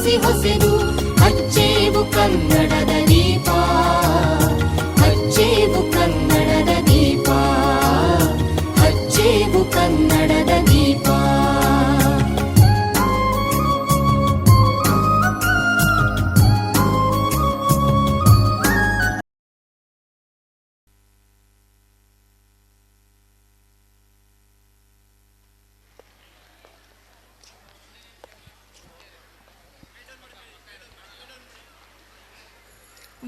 ಹೊಸಿ ಹೊಸೆದು ಹಚ್ಚೇವು ಕನ್ನಡದ ದೀಪ, ಹಚ್ಚೇವು ಕನ್ನಡದ ದೀಪ, ಹಚ್ಚೇವು ಕನ್ನಡದ ದೀಪ.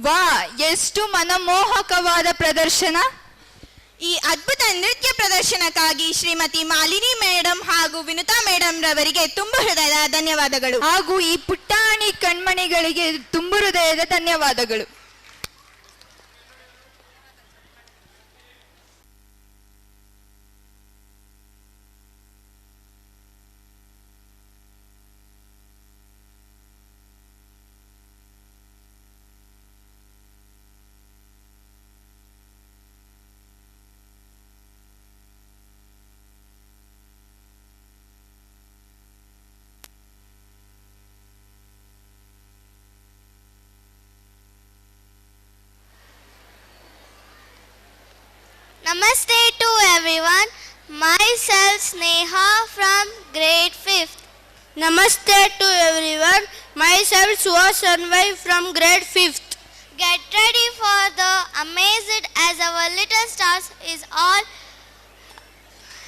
ವಾ, ಎಷ್ಟು ಮನಮೋಹಕವಾದ ಪ್ರದರ್ಶನ! ಈ ಅದ್ಭುತ ನೃತ್ಯ ಪ್ರದರ್ಶನಕ್ಕಾಗಿ ಶ್ರೀಮತಿ ಮಾಲಿನಿ ಮೇಡಮ್ ಹಾಗೂ ವಿನುತಾ ಮೇಡಮ್ ರವರಿಗೆ ತುಂಬ ಹೃದಯದ ಧನ್ಯವಾದಗಳು. ಹಾಗೂ ಈ ಪುಟ್ಟಾಣಿ ಕಣ್ಮಣಿಗಳಿಗೆ ತುಂಬ ಹೃದಯದ ಧನ್ಯವಾದಗಳು. Namaste to everyone. Myself Sneha from grade 5th. Namaste to everyone. Myself Suhas Anvai from grade 5th. Get ready for the amazed as our little stars is all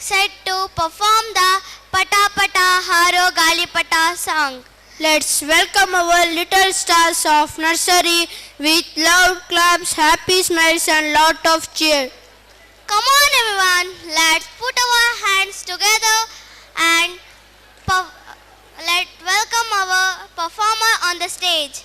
set to perform the Pata Pata Haro Galipata song. Let's welcome our little stars of nursery with loud claps, happy smiles and lot of cheer. Come on everyone, let's put our hands together and let's welcome our performer on the stage.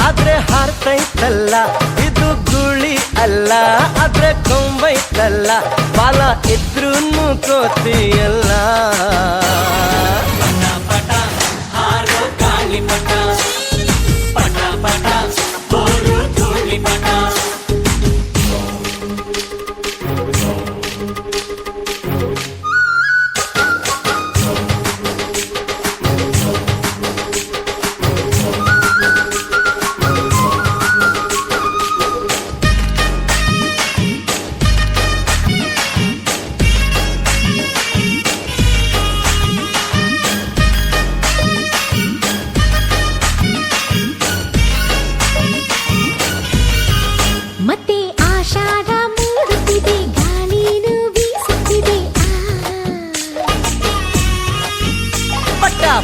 ಆದ್ರೆ ಹಾರ್ತೈತಲ್ಲ, ಇದು ಗುಳಿ ಅಲ್ಲ ಆದ್ರೆ ಕೊಂಬೈತಲ್ಲ, ಬಾಲ ಇದ್ರೂನು ಕೋತಿಯಲ್ಲ. ಪಟ ಪಟ ಹಾರೋ ಗಾಳಿ ಪಟ, ಪಟ ಪಟ ಬೋರು ಧೂಳಿ ಪಟ.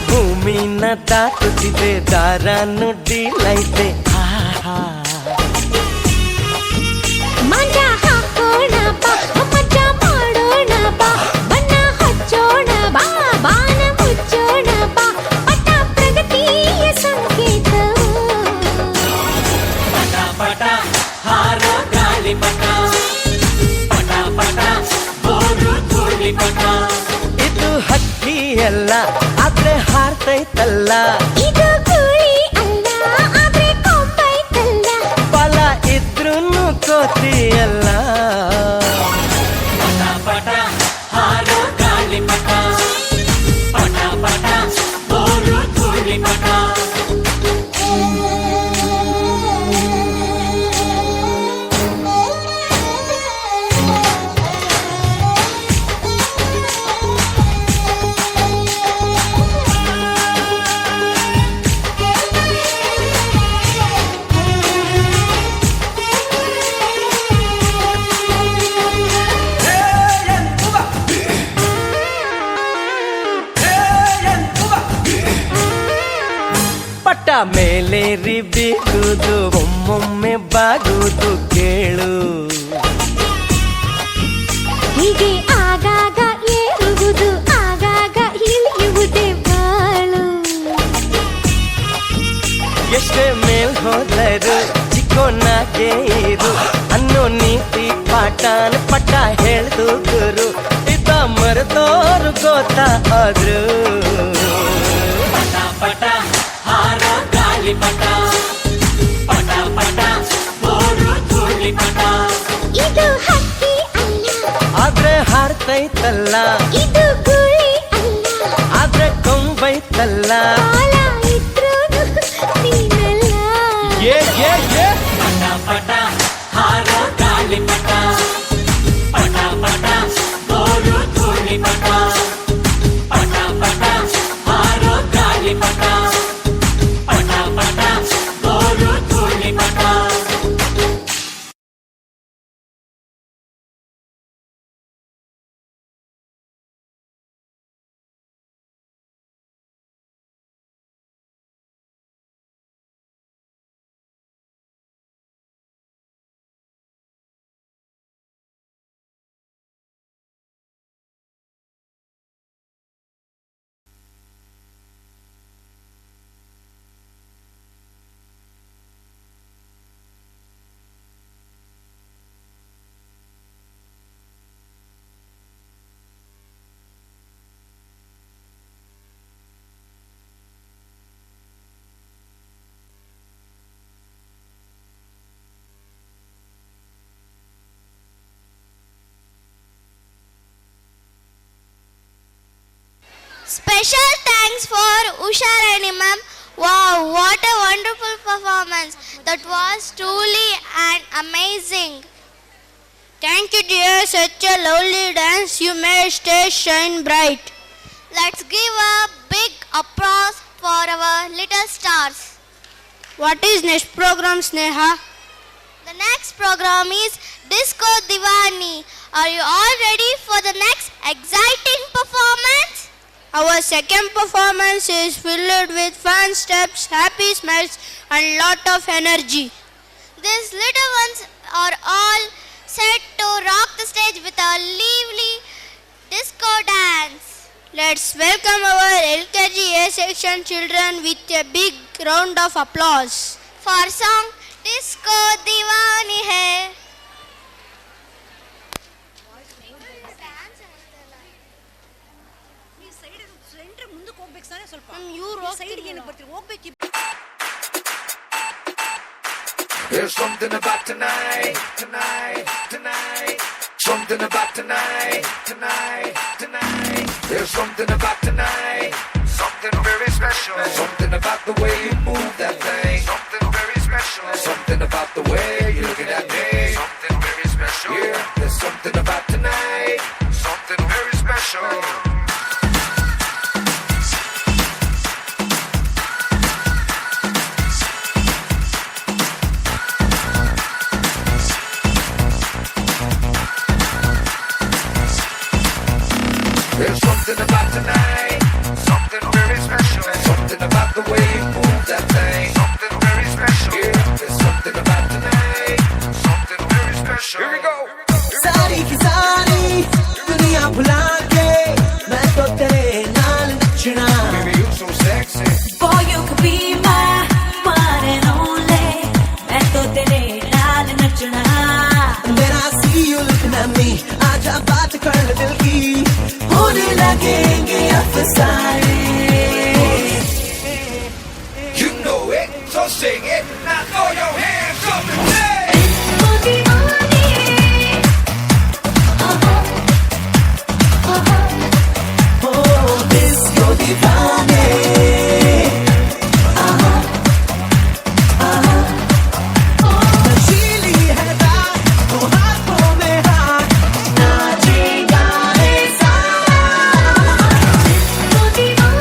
ಭೂಮಿನ ದಾಟುತ್ತಿದೆ, ದಾರ ನುಡ್ಡಿಲೈತೆ. ಮಜಾ ಹಾಕೋಣ ಬಾ, ಮಜಾ ಮಾಡೋಣ ಬಾ, ಬಣ್ಣ ಹಚ್ಚೋಣ ಬಾ, ಬಾನ ಮುಚ್ಚೋಣ ಬಾ, ಪಟ ಪ್ರಗತಿಯ ಸಂಕೇತವು. ಪಟ ಪಟ ಹಾರೋ ಗಾಳಿ ಪಟ, ಪಟ ಪಟ ಬೋರು ಧೂಳಿ ಪಟ. ಇದು ಹಕ್ಕಿಯಲ್ಲ ಆದ್ರೆ ಹಾರ್ತೈತಲ್ಲ, ಇದು ಗುಳಿ ಅಲ್ಲ ಆದ್ರೆ ಕೊಂಬೈತಲ್ಲ, ಬಲ ಇದ್ರೂನು ಕೋತಿಯಲ್ಲ. ಪಟ ಪಟ ಹಾರೋ ಗಾಳಿ ಪಟ, ಪಟ ಪಟ ಬೋರು ಧೂಳಿ ಪಟ. ಮೇಲೇರಿ ಬೀಗುದು ಒಮ್ಮೊಮ್ಮೆ ಬಾಗುದು ಕೇಳು. ಹೀಗೆ ಆಗಾಗ ಏರುವುದು ಆಗಾಗ ಇಳಿಯುವುದೇ ಬಾಳು. ಎಷ್ಟೇ ಮೇಲ್ ಹೋದರು ಚಿಕ್ಕೋನಾಗೆ ಇರು ಅನ್ನೋ ನೀತಿ ಪಾಠನ ಪಟ್ಟ ಹೇಳ್ದು ಗುರು. ಇದ್ದ ಮರೆತೋರು ಗೊತ್ತಾದ್ರು ಪಟ ಪಟ ಹಾರೋ ಗಾಳಿಪಟ, ಪಟ ಪಟ ಬೋರು ಧೂಳಿಪಟ. ಇದು ಹಕ್ಕಿ ಅಲ್ಲ, ಆದ್ರೆ ಹಾರ್ತೈತಲ್ಲ, ಇದು ಗುಳಿ ಅಲ್ಲ, ಆದ್ರೆ ಕೊಂಬೈತಲ್ಲ. ಕಾಲ ಇದ್ರೂನು ನೀನಲ್ಲ. ಏ ಏ ಏ ಪಟ ಪಟ ಹಾರೋ ಗಾಳಿಪಟ, ಪಟ ಪಟ ಬೋರು ಧೂಳಿಪಟ. ಪಟ ಪಟ ಹಾರೋ ಗಾಳಿಪಟ, ಪಟ ಪಟ bore Dhoolipata. Special thanks for Usha Rani ma'am. Wow, what a wonderful performance. That was truly and amazing. Thank you, dear. Such a lovely dance. You made stage shine bright. Let's give a big applause for our little stars. What is next program, Sneha? The next program is Disco Diwani. Are you all ready for the next exciting performance? Our second performance is filled with fun steps, happy smiles, and lot of energy. These little ones are all set to rock the stage with a lively disco dance. Let's welcome our LKG A section children with a big round of applause. For song Disco Diwani hai. There's something about tonight, tonight, tonight. Something about tonight, tonight, tonight. There's something about tonight, something very special. Something about the way you move that thing, something very special. Something about the way you look at me, something very special. Yeah, there's something about tonight, something very special. There's something about tonight, something very special. Something about the way you move that thing, something very special. Yeah, there's something about tonight, something very special. Here we go. सारी की सारी दुनिया भुला के मैं तो तेरे नाल नचना. Baby, you so sexy. Boy, you could be my one and only. मैं तो तेरे नाल नचना. When I see you looking at me, आजा बात कर ले दिल की. होने लगेंगे अफसाने. You know it, so sing it. Now throw your hands up and say. Oh, disco दीवाने. नशीली है रात, तो हाथों में हाथ, नाचेगा रे साथ. Disco Diwani.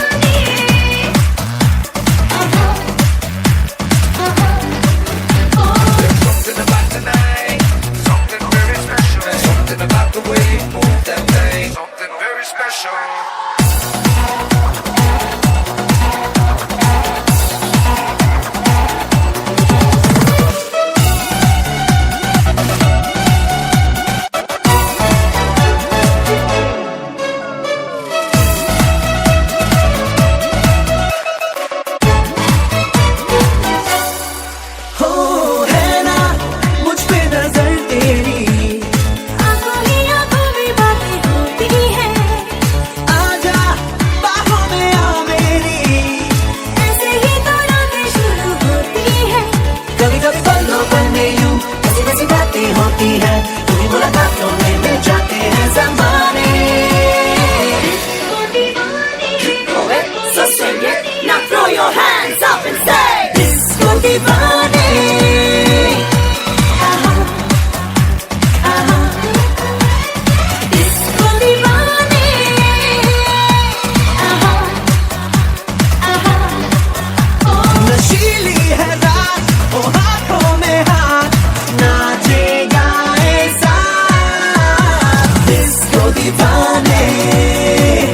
बहाने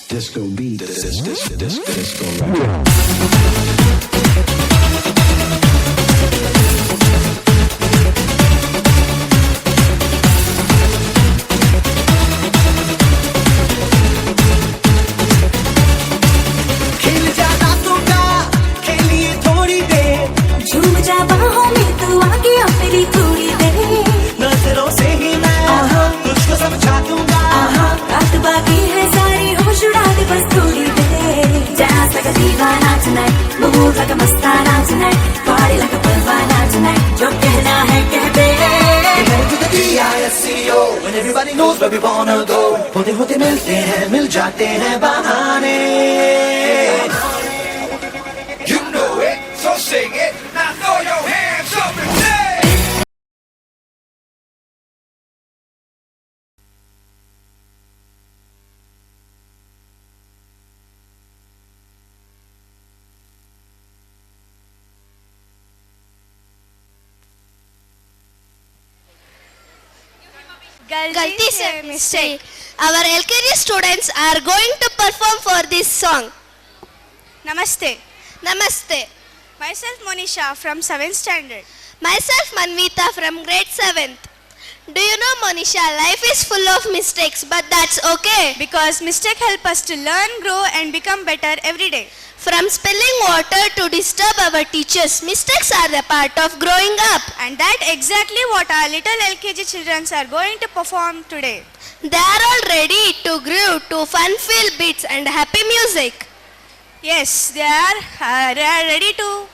Disco beat, disco rock. खेल जा रातों का खेलिए थोड़ी देर झूम जा बाहों में तू आगे अपनी थोड़ी देर नजरों से ही मैं तुझको समझा दूंगा रात बाकी है सारी होश उड़ा दे बस थोड़ी देर Dance like a दीवाना tonight move like a Mastana tonight party like a Parwana tonight जो कहना है कह दे Heading to the D.I.S.C.O. When everybody knows where we wanna go होते होते मिलते हैं मिल जाते हैं बहाने You know it, so sing it. Now throw your hands up and say. Galti se mistake. Our LKG students are going to perform for this song. Namaste. Namaste. Myself Monisha from 7th standard. Myself Manvita from grade 7th. Do you know, Monisha, life is full of mistakes, but that's okay. Because mistakes help us to learn, grow and become better every day. From spilling water to disturb our teachers, mistakes are the part of growing up. And that exactly what our little LKG children are going to perform today. They are all ready to groove to fun-filled beats and happy music. Yes, they are ready to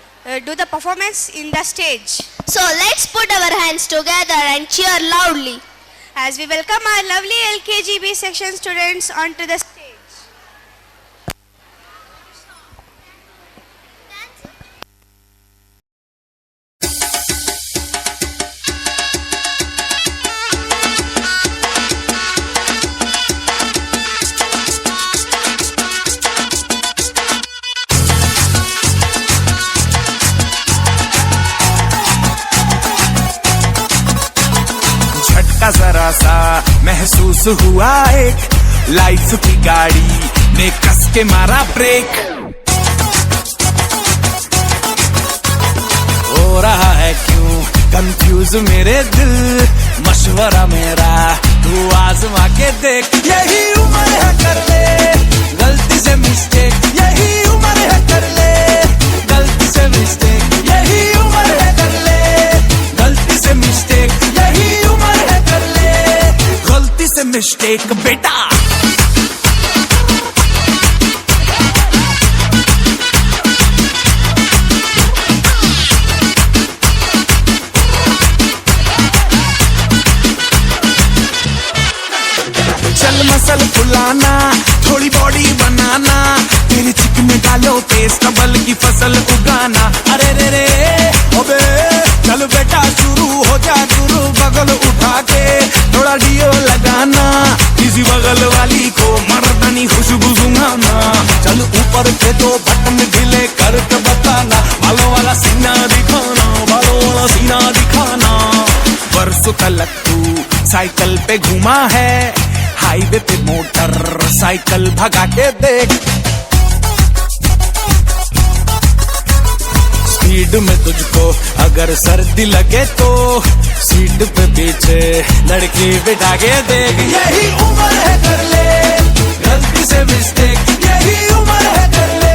do the performance in the stage. So let's put our hands together and cheer loudly as we welcome our lovely LKG B section students onto the stage. जरा सा महसूस हुआ एक life की गाड़ी ने कस के मारा ब्रेक हो रहा है क्यों कंफ्यूज मेरे दिल मशवरा मेरा तू आजमा के देख यही उम्र है कर ले गलती से मिस्टेक यही उम्र है कर ले गलती से मिस्टेक यही उम्र है कर ले गलती से मिस्टेक यही उम्र है कर ले गलती से मिस्टेक बेटा चल मसल फुलाना थोड़ी बॉडी बनाना तेरे चिकन में डालो पेस्ट कबल की फसल उगाना अरे रे रे अबे चल बेटा शुरू हो जा शुरू बगल उठा के थोड़ा डियो लगाना किसी बगल वाली को मर्दानी खुशबू सुंघाना चल ऊपर के दो बटन ढीले करके बताना बालों वाला सीना दिखाना बालों वाला सीना दिखाना बरसों तक तू साइकिल पे घूमा है हाईवे पे मोटर साइकिल भगा के देख स्पीड में तुझको अगर सर्दी लगे तो सीट पे पीछे लड़की बिठा के देख यही उम्र है कर ले गलती से मिस्टेक यही उम्र है कर ले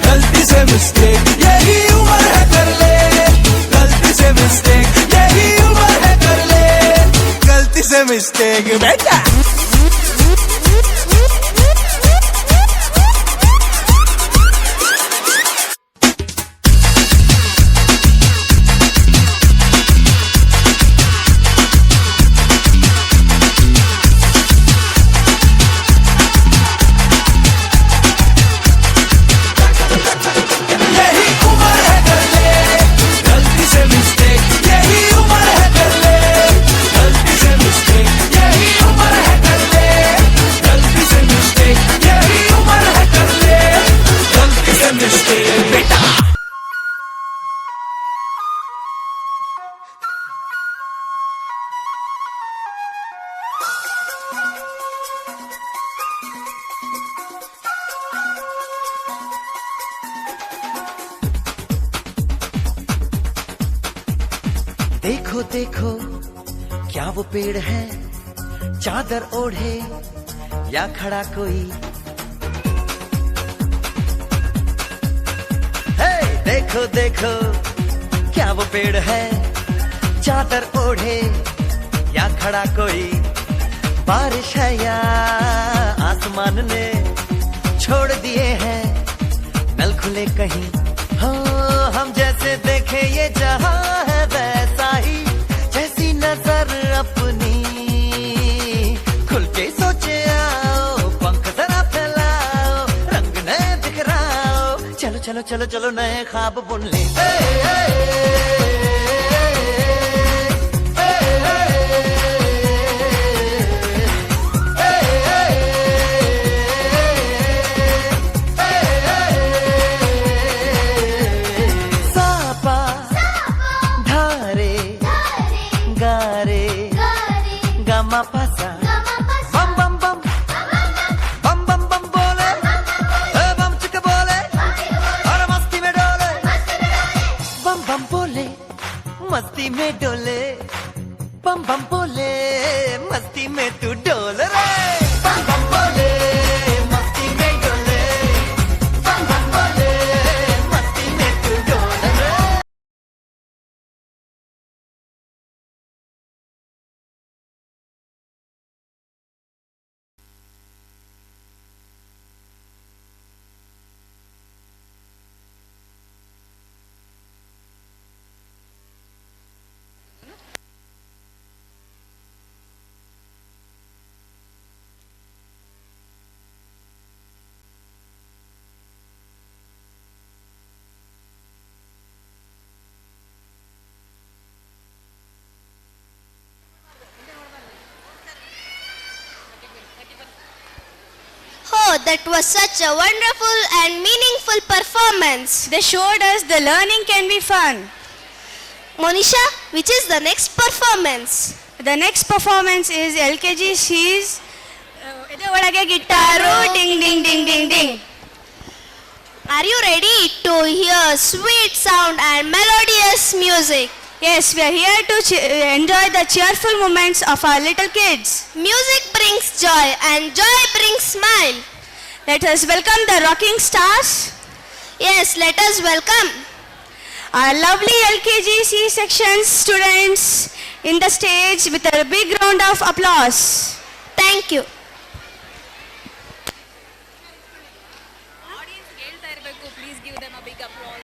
गलती से मिस्टेक यही उम्र है कर ले गलती से मिस्टेक यही उम्र है कर ले गलती से मिस्टेक बेटा देखो देखो क्या वो पेड़ है, चादर ओढ़े या खड़ा कोई। हे देखो देखो क्या वो पेड़ है, चादर ओढ़े या खड़ा कोई। बारिश है या आसमान ने छोड़ दिए हैं नल खुले कहीं। हो हम जैसे देखे ये जहां है वैसा ही, जैसी नजर अपनी खुल के सोचे आओ, पंख जरा फैलाओ, रंग नए बिखराओ। चलो चलो चलो चलो नए ख्वाब बुन ले। मस्ती में डोले बम बम बोले, मस्ती में तू डोल रे। बम बम बोले मस्ती में डोले, बम बम बोले मस्ती में तू डोल रे। Oh, that was such a wonderful and meaningful performance. They showed us the learning can be fun. Monisha, which is the next performance? The next performance is LKG. She's guitar, ding ding ding ding ding. Are you ready to hear sweet sound and melodious music? Yes, we are here to enjoy the cheerful moments of our little kids. Music brings joy and joy brings smile. Let us welcome the rocking stars. Yes, let us welcome our lovely LKG C section students in the stage with a big round of applause. Thank you. Please give them a big applause.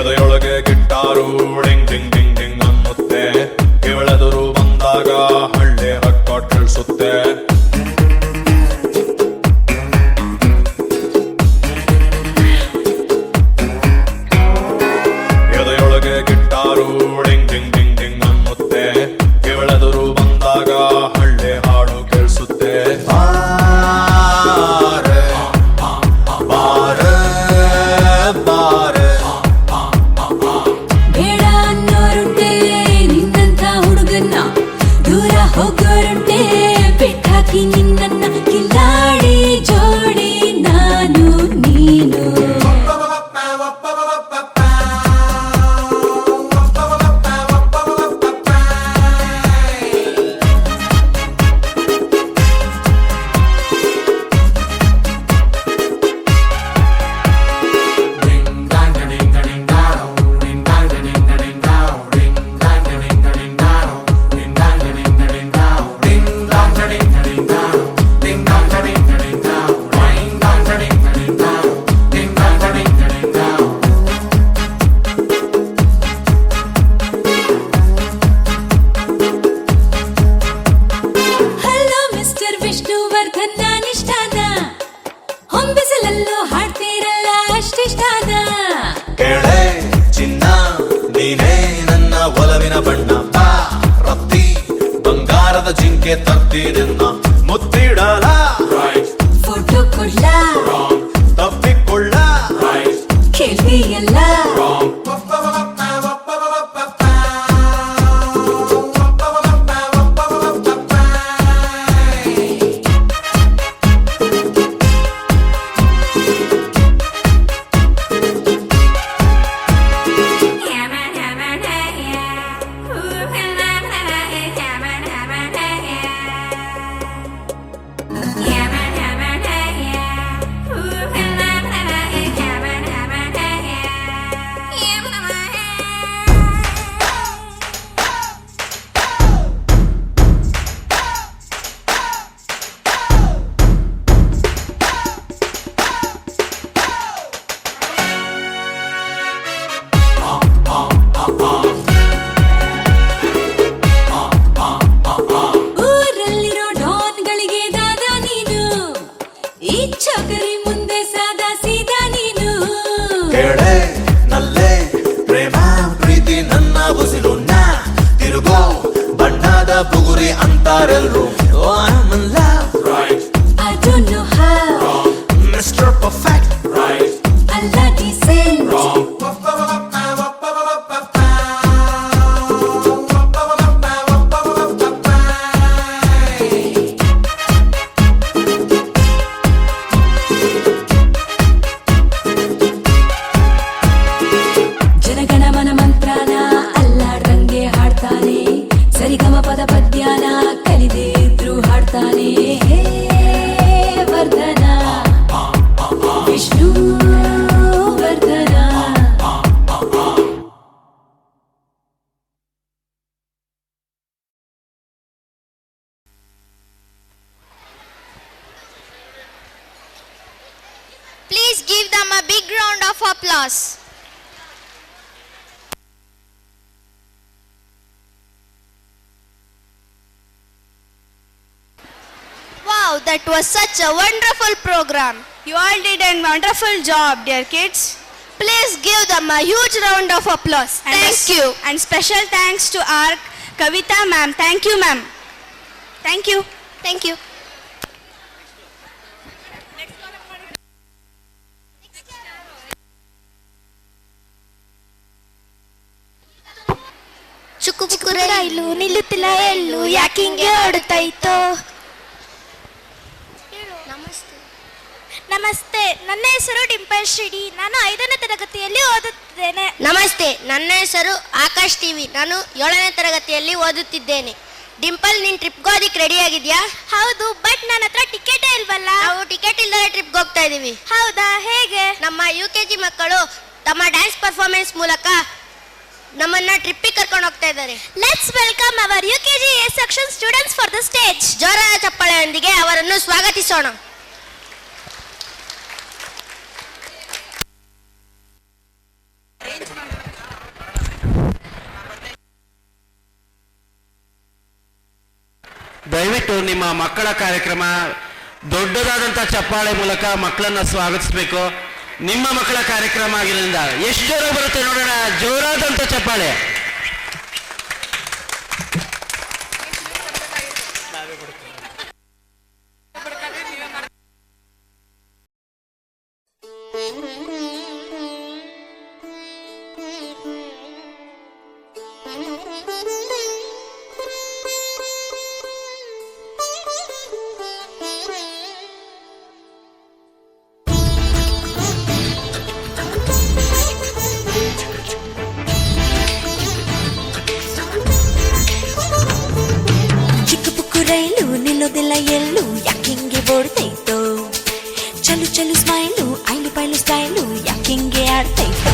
ಎದೆಯೊಳಗೆ guitar ding ding ding ding ಅನ್ನುತ್ತೆ, ಇವಳೆದುರು ಬಂದಾಗ ಹಳ್ಳಿ ಹಕ್ಕ ತಿಳಿಸುತ್ತೆ. ಎದೆಯೊಳಗೆ guitar ding ding ding ding ಅನ್ನುತ್ತೆ, ಇವಳೆದುರು ಬಂದಾಗ ಹಳ್ಳಿ ಹಾಡು ಕೇಳಿಸುತ್ತೆ. ಬಾರೆ ಬಾರೆ ಬಾರೆ ಬೇಡ ಅನ್ನೋರುಂಟೆ ನಿನ್ನಂಥ ಹುಡುಗನ್ನ, ದೂರ ಹೋಗೋರುಂಟೆ ಬಿಟ್ಟಾಕಿ ನಿನ್ನನ್ನ. ಕಿಲ್ಲಾಡಿ ಜೋಡಿ ನಾನು ನೀನು. ಹಲೋ ಮಿಸ್ಟರ್ ವಿಷ್ಣುವರ್ಧನ್, ನಾನಿಷ್ಟಾನ ಹೊಂಬಿಸಲಲ್ಲೂ ಹಾಡ್ತೀರಲ್ಲ ಅಷ್ಟಿಷ್ಟಾನ. ಕೇಳೆ ಚಿನ್ನ ನೀನೇ ನನ್ನ ಒಲವಿನ ಬಣ್ಣ, ಬಾ ರತ್ತಿ ಬಂಗಾರದ ಜಿಂಕೆ ತರ್ತಿದೆನ್ನ ಮುತ್ತಿಡಲ. ಚೋಕರಿ ಮುಂದೆ ಸಾದಾ ಸೀದಾ ನೀನು. ಕೇಳೆ ನಲ್ಲೆ ಪ್ರೇಮ ಪ್ರೀತಿ ನನ್ನ ಉಸಿರುಣ್ಣ ತಿರುಗೋ ಬಣ್ಣದ ಬುಗುರಿ ಅಂತಾರೆಲ್ರು. Oh, I'm in love, right? I don't know how. Mr. Perfect, right? Allah decent. Wrong. ಜನಗಣ ಮನ ಮಂತ್ರನ ಅಲ್ಲಾಡ್ರಂಗೆ ಹಾಡ್ತಾನೆ, ಸರಿಗಮ ಪದ ಪದ್ಯಾನ ಕಲಿದೇ ಇದ್ರು ಹಾಡ್ತಾನೆ. ಹೇ ವರ್ಧನ ವಿಷ್ಣು ವರ್ಧನ. Please give them a big round of applause. Wow, that was such a wonderful program. You all did a wonderful job, dear kids. Please give them a huge round of applause. Thank you. And special thanks to our Kavita ma'am. Thank you, ma'am. Thank you. Thank you. ಚುಕ್ಕು ಚುಕ್ಕು ರೈಲು ನಿಲ್ಲುತ್ತಿಲ್ಲ ಎಲ್ಲು ಯಾಕಿಂಗೆ ಓಡುತ್ತಾಯಿತೋ. ನಮಸ್ತೆ, ನನ್ನ ಹೆಸರು ಡಿಂಪಲ್ ಶ್ರೀಡಿ. ನಾನು 5ನೇ ತರಗತಿಯಲ್ಲಿ ಓದುತ್ತಿದ್ದೇನೆ. ನಮಸ್ತೆ, ನನ್ನ ಹೆಸರು ಆಕಾಶ್ ಟಿವಿ. ನಾನು 7ನೇ ತರಗತಿಯಲ್ಲಿ ಓದುತ್ತಿದ್ದೇನೆ. ಡಿಂಪಲ್, ನೀನ್ ಟ್ರಿಪ್ಗೆ ಹೋದಕ್ಕೆ ರೆಡಿ ಆಗಿದ್ಯಾ? ಹೌದು, ಬಟ್ ನನ್ನ ಹತ್ರ ಟಿಕೆಟೇ ಇಲ್ವಲ್ಲ. ನಾವು ಟಿಕೆಟ್ ಇಲ್ಲದೆ ಟ್ರಿಪ್ಗೆ ಹೋಗ್ತಾ ಇದೀವಿ. ಹೌದಾ, ಹೇಗೆ? ನಮ್ಮ UKG ಮಕ್ಕಳು ತಮ್ಮ ಡ್ಯಾನ್ಸ್ ಪರ್ಫಾರ್ಮೆನ್ಸ್ ಮೂಲಕ ನಮ್ಮನ್ನ ಟ್ರಿಪ್ಪಿಗೆ ಕರ್ಕೊಂಡು ಹೋಗ್ತಾ ಇದ್ದಾರೆ. Let's welcome hour UKG A section students for the stage. ಜೋರಾದ ಚಪ್ಪಾಳೆಯೊಂದಿಗೆ ಅವರನ್ನು ಸ್ವಾಗತಿಸೋಣ. ದಯವಿಟ್ಟು ನಿಮ್ಮ ಮಕ್ಕಳ ಕಾರ್ಯಕ್ರಮ ದೊಡ್ಡದಾದಂಥ ಚಪ್ಪಾಳೆ ಮೂಲಕ ಮಕ್ಕಳನ್ನ ಸ್ವಾಗತಿಸಬೇಕು. ನಿಮ್ಮ ಮಕ್ಕಳ ಕಾರ್ಯಕ್ರಮ ಆಗಿರೋದ್ರಿಂದ ಎಷ್ಟು ಜೋರ ಬರುತ್ತೆ ನೋಡೋಣ. ಜೋರಾದಂಥ ಚಪ್ಪಾಳೆ. ರೈಲು ನಿಲ್ಲೋದಿಲ್ಲ ಎಲ್ಲೂ ಯಾಕಿಂಗೆ ಓಡ್ತೈತೋ. ಚಲು ಚಲು ಸ್ಮೈಲು ಐಲು ಪೈಲು ಸ್ಟೈಲು ಯಾಕಿಂಗೆ ಆಡ್ತೈತೋ.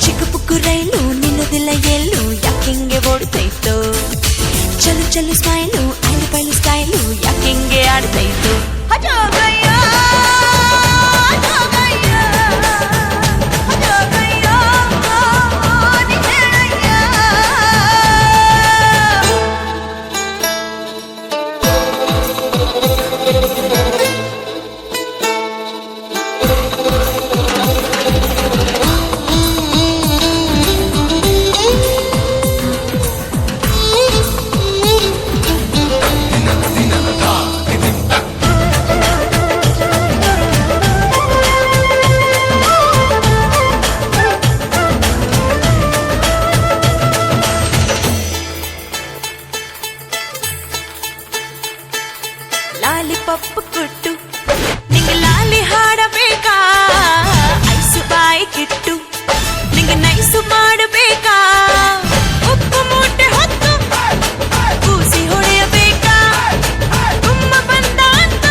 ಚಿಕ್ಕ ಪುಕ್ಕು ರೈಲು ನಿಲ್ಲೋದಿಲ್ಲ ಎಲ್ಲೂ ಯಾಕಿಂಗೆ ಓಡ್ತೈತೋ. ಚಲು ಚಲು ಸ್ಮೈಲು ಐಲು ಪೈಲು ಸ್ಟೈಲು ಯಾಕಿಂಗೆ ಆಡ್ತೈತೋ. ಲಾಲಿಪಾಪ್ ಕೊಟ್ಟು ನಿಂಗೆ ಲಾಲಿ ಹಾಡಬೇಕಾ, ಐಸು ಬಾಯಿ ಕಿಟ್ಟು ನಿಂಗೆ ನೈಸು ಮಾಡಬೇಕಾ, ಉಪ್ಪು ಮೂಟೆ ಹೊತ್ತು ಕೂಸಿ ಹೊಡೆಯಬೇಕಾ, ತುಂಬ ಬಂದ ಅಂತ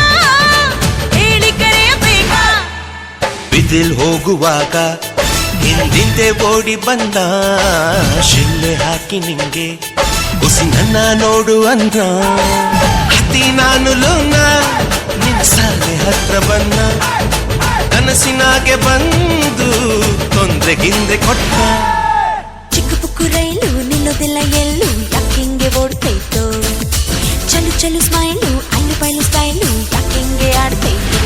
ಹೇಳಿ ಕರೆಯಬೇಕಾ. ಬಿದಿಲ್ ಹೋಗುವಾಗ ಹಿಂದಿಂದೆ ಓಡಿ ಬಂದ ಶಿಲ್ಲೆ ಹಾಕಿ ನಿಂಗೆ ಉಸಿ ನನ್ನ ನೋಡು ಅಂದ್ರ ಹತ್ತಿ ನಾನು ಲೋನ ನಿನ್ನ ಸಾಲೆ ಹತ್ರ ಬನ್ನ ಕನಸಿನಾಗೆ ಬಂದು ತೊಂದ್ರೆಗಿಂದ್ರೆ ಕೊಟ್ಟ. ಚಿಕ್ಕ ಪುಕ್ಕು ರೈಲು ನಿಲ್ಲೋದಿಲ್ಲ ಎಲ್ಲೂ, ಯಾಕೆಂಗೆ ಓಡ್ತೈತೋ. ಚಲು ಚಲು ಸ್ಮೈಲು ಅಲ್ಲು ಬೈಲು ಸ್ಟೈಲು, ಯಾಕೆಂಗೆ ಆಡ್ತೈತೋ.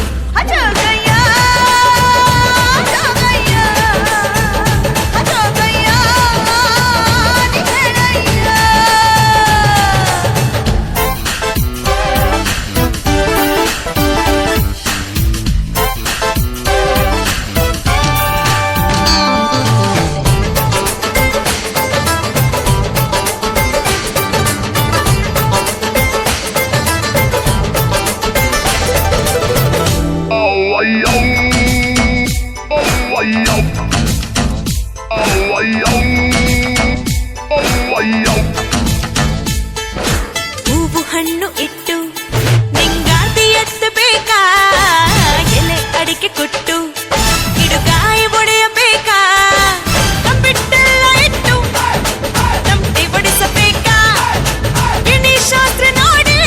ಹೂವು ಹಣ್ಣು ಇಟ್ಟು ನಿಂಗಾರ್ತಿ ಎತ್ತಬೇಕಾ, ಎಲೆ ಅಡಿಕೆ ಕೊಟ್ಟು ಗಿಡುಗಾಯಿ ಒಡೆಯಬೇಕಾ, ಕಂಬಿಟ್ಟೆಲ್ಲ ಇಟ್ಟು ತಮಟೆ ಬಡಿಸಬೇಕಾ, ಗಿಣಿ ಶಾಸ್ತ್ರ ನೋಡಿ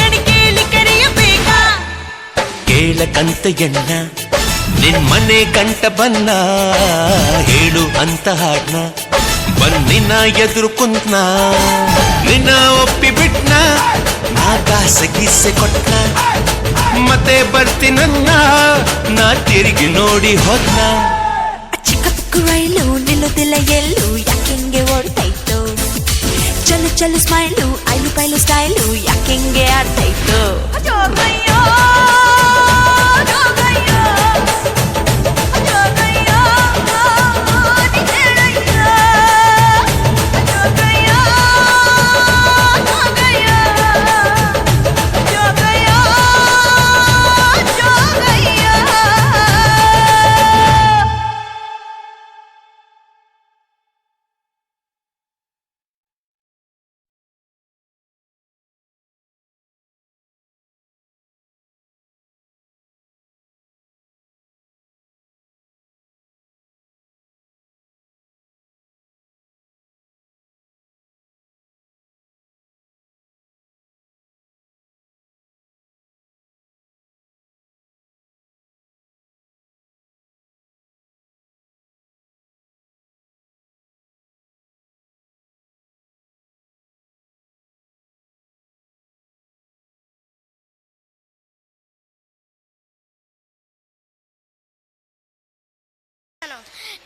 ಕಣಿಕೇಲಿ ಕರೆಯಬೇಕಾ. ಕೇಳಕಂತ ಎಣ್ಣ ನಿನ್ ಮನೆ ಗಂಟ ಬನ್ನ, ಹೇಳು ಅಂತ ಹಾಡ್ನ ಬನ್ನಿನ ಎದುರು ಕುಂತ್ನ, ನಿನ್ನ ಒಪ್ಪಿ ಬಿಟ್ನ, ನಾ ಕಾಸೆ ಗೀಸೆ ಕೊಟ್ನ, ಮತ್ತೆ ಬರ್ತೀನನ್ನ ನಾ ತಿರುಗಿ ನೋಡಿ ಹೋದ್ನ. ಚಿಕ್ಕ ಪುಕ್ಕು ರೈಲು ನಿಲ್ಲೋದಿಲ್ಲ ಎಲ್ಲೂ, ಯಾಕೆಂಗೆ ಓಡ್ತೈತೋ. ಚಲು ಚಲು ಸ್ಮೈಲು ಐಲು ಪೈಲು ಸ್ಟೈಲು, ಯಾಕೆಂಗೆ ಆಡ್ತೈತೋ.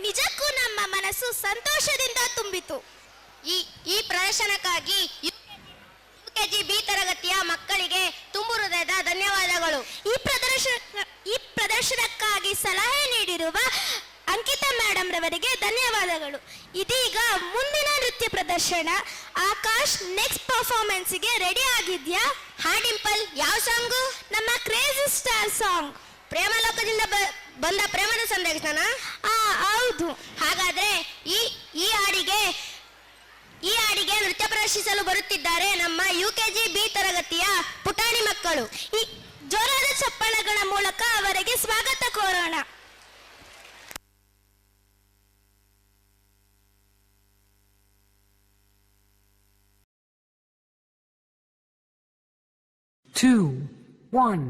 ನಿಜಕ್ಕೂ ನಮ್ಮ ಮನಸ್ಸು ಸಂತೋಷದಿಂದ ತುಂಬಿತು. ಈ ಪ್ರದರ್ಶನಕ್ಕಾಗಿ ಯುಕೆಜಿ ಬಿ ತರಗತಿಯ ಮಕ್ಕಳಿಗೆ ತುಂಬು ಹೃದಯದ ಧನ್ಯವಾದಗಳು. ಈ ಪ್ರದರ್ಶನಕ್ಕಾಗಿ ಸಲಹೆ ನೀಡಿರುವ ಅಂಕಿತಾ ಮೇಡಮ್ ರವರಿಗೆ ಧನ್ಯವಾದಗಳು. ಇದೀಗ ಮುಂದಿನ ನೃತ್ಯ ಪ್ರದರ್ಶನ. ಆಕಾಶ್ ನೆಕ್ಸ್ಟ್ ಪರ್ಫಾರ್ಮೆನ್ಸ್ಗೆ ರೆಡಿ ಆಗಿದ್ಯಾ? ಹಾಡಿಂಪಲ್ ಯಾವ ಸಾಂಗು? ನಮ್ಮ ಕ್ರೇಜಿ ಸ್ಟಾರ್ ಸಾಂಗ್. ಪ್ರೇಮಲೋಕದಿಂದ ಬಂದ ಪ್ರೇಮದ ಸಂದೇಶನ? ಹೌದು. ಹಾಗಾದ್ರೆ ಈ ಹಾಡಿಗೆ ನೃತ್ಯ ಪ್ರದರ್ಶಿಸಲು ಬರುತ್ತಿದ್ದಾರೆ ನಮ್ಮ ಯುಕೆಜಿ ಬಿ ತರಗತಿಯ ಪುಟಾಣಿ ಮಕ್ಕಳು. ಈ ಜೋರಾದ ಚಪ್ಪಾಳೆಗಳ ಮೂಲಕ ಅವರಿಗೆ ಸ್ವಾಗತ ಕೋರೋಣ. Two, one.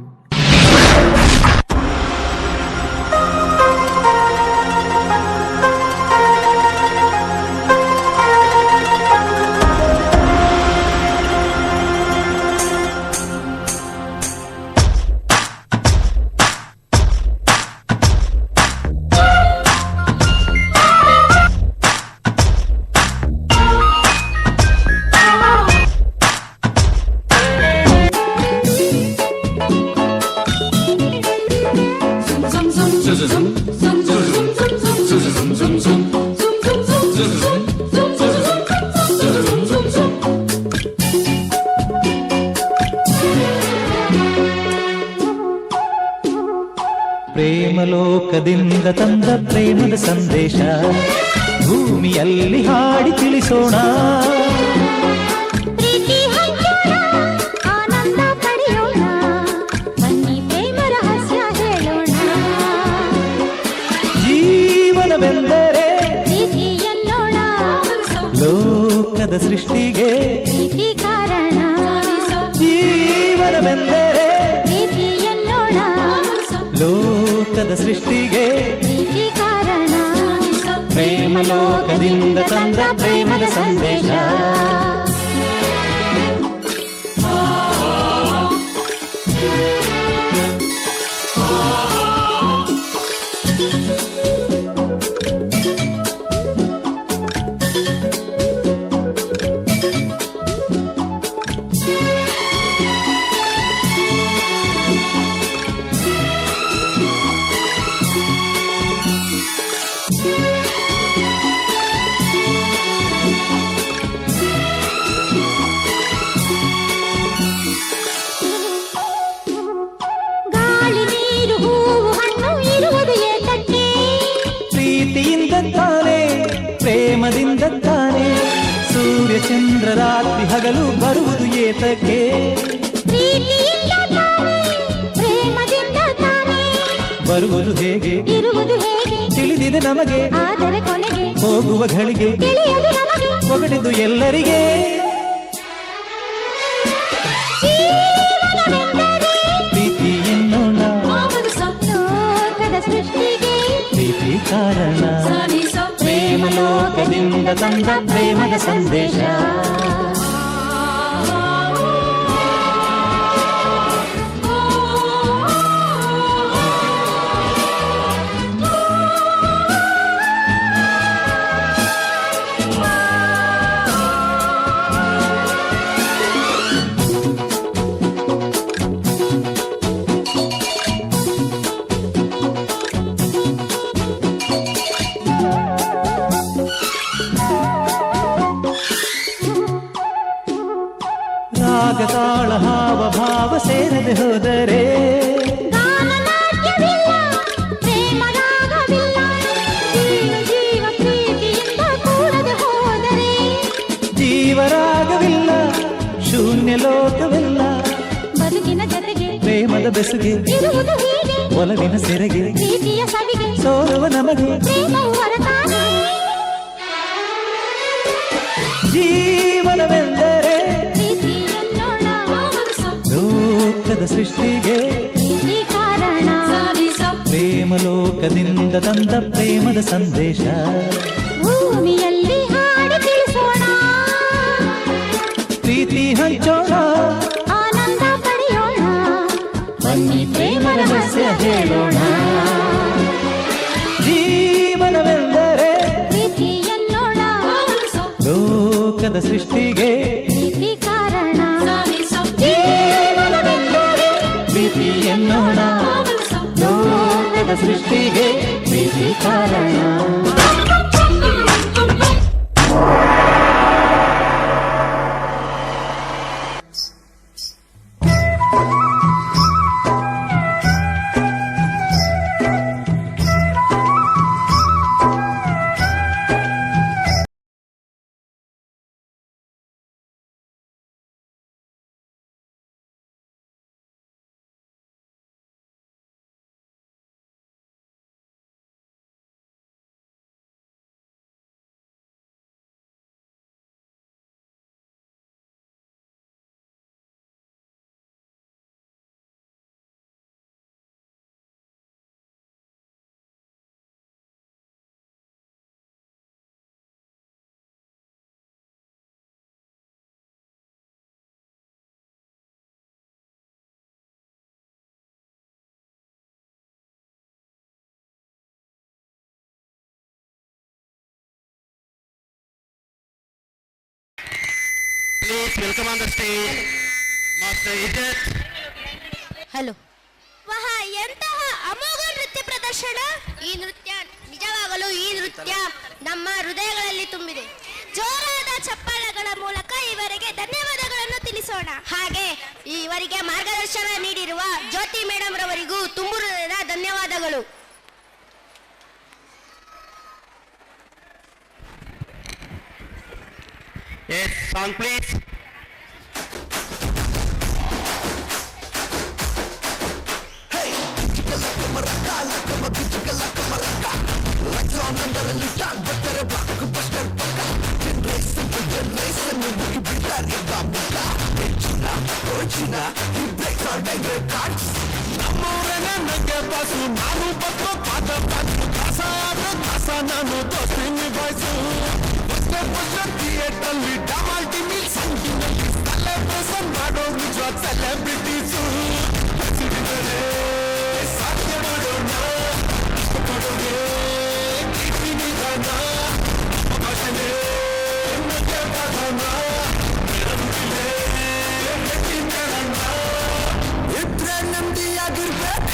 ಪ್ರೇಮಲೋಕದಿಂದ ತಂದ ಪ್ರೇಮದ ಸಂದೇಶ ಭೂಮಿಯಲ್ಲಿ ಹಾಡಿ ತಿಳಿಸೋಣ. ಪ್ರೀತಿ ಹಂಚೋಣ, ಆನಂದ ಪಡೆಯೋಣ, ಬನ್ನಿ ಪ್ರೇಮ ರಹಸ್ಯ ಹೇಳೋಣ. ಜೀವನವೆಂದರೆ ಪ್ರೀತಿ ಎನ್ನೋಣ, ಲೋಕದ ಸೃಷ್ಟಿಗೆ ಪ್ರೀತಿ ಕಾರಣ. ಜೀವನವೆಂದರೆ ಪ್ರೀತಿ ಎನ್ನೋಣ, ಲೋಕದ ಸೃಷ್ಟಿಗೆ ಪ್ರೀತಿ ಕಾರಣ ಪ್ರೇಮ ಲೋಕದಿಂದ ತಂದ ಪ್ರೇಮದ ಸಂದೇಶ. ಗಾಳಿ ನೀರು ಹೂವು ಹಣ್ಣು ಇರುವುದು ಏತಕ್ಕೆ ಪ್ರೀತಿಯಿಂದ ತಾನೇ ಪ್ರೇಮದಿಂದ ತಾನೇ ಸೂರ್ಯ ಚಂದ್ರ ರಾತ್ರಿ ಹಗಲು ಬರುವುದು ಏತಕ್ಕೆ ಪ್ರೀತಿಯಿಂದ ತಾನೇ ಪ್ರೇಮದಿಂದ ತಾನೇ ಬರುವುದು ಹೇಗೆ ಇರುವುದು ಹೇಗೆ ತಿಳಿದಿದೆ ನಮಗೆ ಆದರೆ ಕೊನೆಗೆ ಹೋಗುವ ಘಳಿಗೆ ತಿಳಿಯದು ನಮಗೆ ಹೊಗಡಿದು ಎಲ್ಲರಿಗೆ ಪ್ರೀತಿ ಎನ್ನೋಣ ಲೋಕದ ಸೃಷ್ಟಿಗೆ ಪ್ರೀತಿ ಕಾರಣ ಪ್ರೇಮ ಲೋಕದಿಂದ ತಂದ ಪ್ರೇಮದ ಸಂದೇಶ. ರಾಗ ತಾಳ ಹಾವ ಭಾವ ಸೇರದೆ ಹೋದರೆ ಗಾನನಾಟ್ಯವಿಲ್ಲ ಪ್ರೇಮ ರಾಗವಿಲ್ಲ ಜೀವ ಜೀವ ಪ್ರೀತಿಯಿಂದ ಕೂಡದೆ ಹೋದರೆ ಜೀವರಾಗವಿಲ್ಲ ಶೂನ್ಯ ಲೋಕವಿಲ್ಲ ಬದುಕಿನ ಜೊತೆಗೆ ಪ್ರೇಮದ ಬೆಸುಗೆ ಇರುವುದು ಹೀಗೆ ಒಲವಿನ ಸೆರೆಗೆ ಪ್ರೀತಿಯ ಸವಿಗೆ ಸೋಲುವ ನಮಗೆ ಪ್ರೇಮವು ಹೊರತಾಗಿ ಜೀವನವೆಂದರೆ ಪ್ರೀತಿ ಎನ್ನೋಣ ಲೋಕದ ಸೃಷ್ಟಿಗೆ ಪ್ರೀತಿ ಕಾರಣ ಪ್ರೇಮ ಲೋಕದಿಂದ ತಂದ ಪ್ರೇಮದ ಸಂದೇಶ. ಭೂಮಿಯಲ್ಲಿ ಹಾಡಿ ತಿಳಿಸೋಣ ಪ್ರೀತಿ ಹಂಚೋಣ ಆನಂದ ಪಡೆಯೋಣ ಬನ್ನಿ ಪ್ರೇಮ ರಹಸ್ಯ ಹೇಳೋಣ. ಜೀವನವೆಂದರೆ ಪ್ರೀತಿ ಎನ್ನೋಣ ಲೋಕದ ಸೃಷ್ಟಿಗೆ ಪ್ರೀತಿ ಕಾರಣ ಜೀವನವೆಂದರೆ ಪ್ರೀತಿ ಎನ್ನೋಣ ಲೋಕದ ಸೃಷ್ಟಿಗೆ ಪ್ರೀತಿ ಕಾರಣ. Please welcome on the stage Master Ijat. Hello. ವಹ ಎಂತಹ ಅಮೋಘ ನೃತ್ಯ ಪ್ರದರ್ಶನ. ಈ ನೃತ್ಯ ನಿಜವಾಗಲೂ ಈ ನೃತ್ಯ ನಮ್ಮ ಹೃದಯಗಳಲ್ಲಿ ತುಂಬಿದೆ. ಜೋರಾದ ಚಪ್ಪಾಳೆಗಳ ಮೂಲಕ ಇವರಿಗೆ ಧನ್ಯವಾದಗಳನ್ನು ತಿಳಿಸೋಣ. ಹಾಗೆ ಇವರಿಗೆ ಮಾರ್ಗದರ್ಶನ ನೀಡಿರುವ ಜ್ಯೋತಿ ಮೇಡಮ್ ರವರಿಗೂ ತುಂಬು ಹೃದಯದ ಧನ್ಯವಾದಗಳು. Yes, song please. ನಮ್ಮೂರನ್ನ ನಂಗೆ ಬಾಸು ನಾನು ಬತ್ತು ದಾಸ ನಾನು ದೋಸ್ತಿ ನಿಭಾಯಿಸು ಥಿಯೇಟರ್ಲಿ ಡಮಾಲ್ಟಿ ಮಿಲ್ ಸಂಗಿನಲ್ಲಿ ಸೆಲೆಬ್ರೇಷನ್ ಮಾಡೋ ನಿಜವಾದ ಸೆಲೆಬ್ರಿಟೀಸು ಸಾಧ್ಯ ಮಾಡೋಣ ಕೊಡೋಗೆ ಕೀರ್ತಿ ನಿಧಾನ ಭಾಷಣೆ ಇದ್ರೆ ನೆಮ್ಮದಿಯಾಗಿರ್ಬೇಕು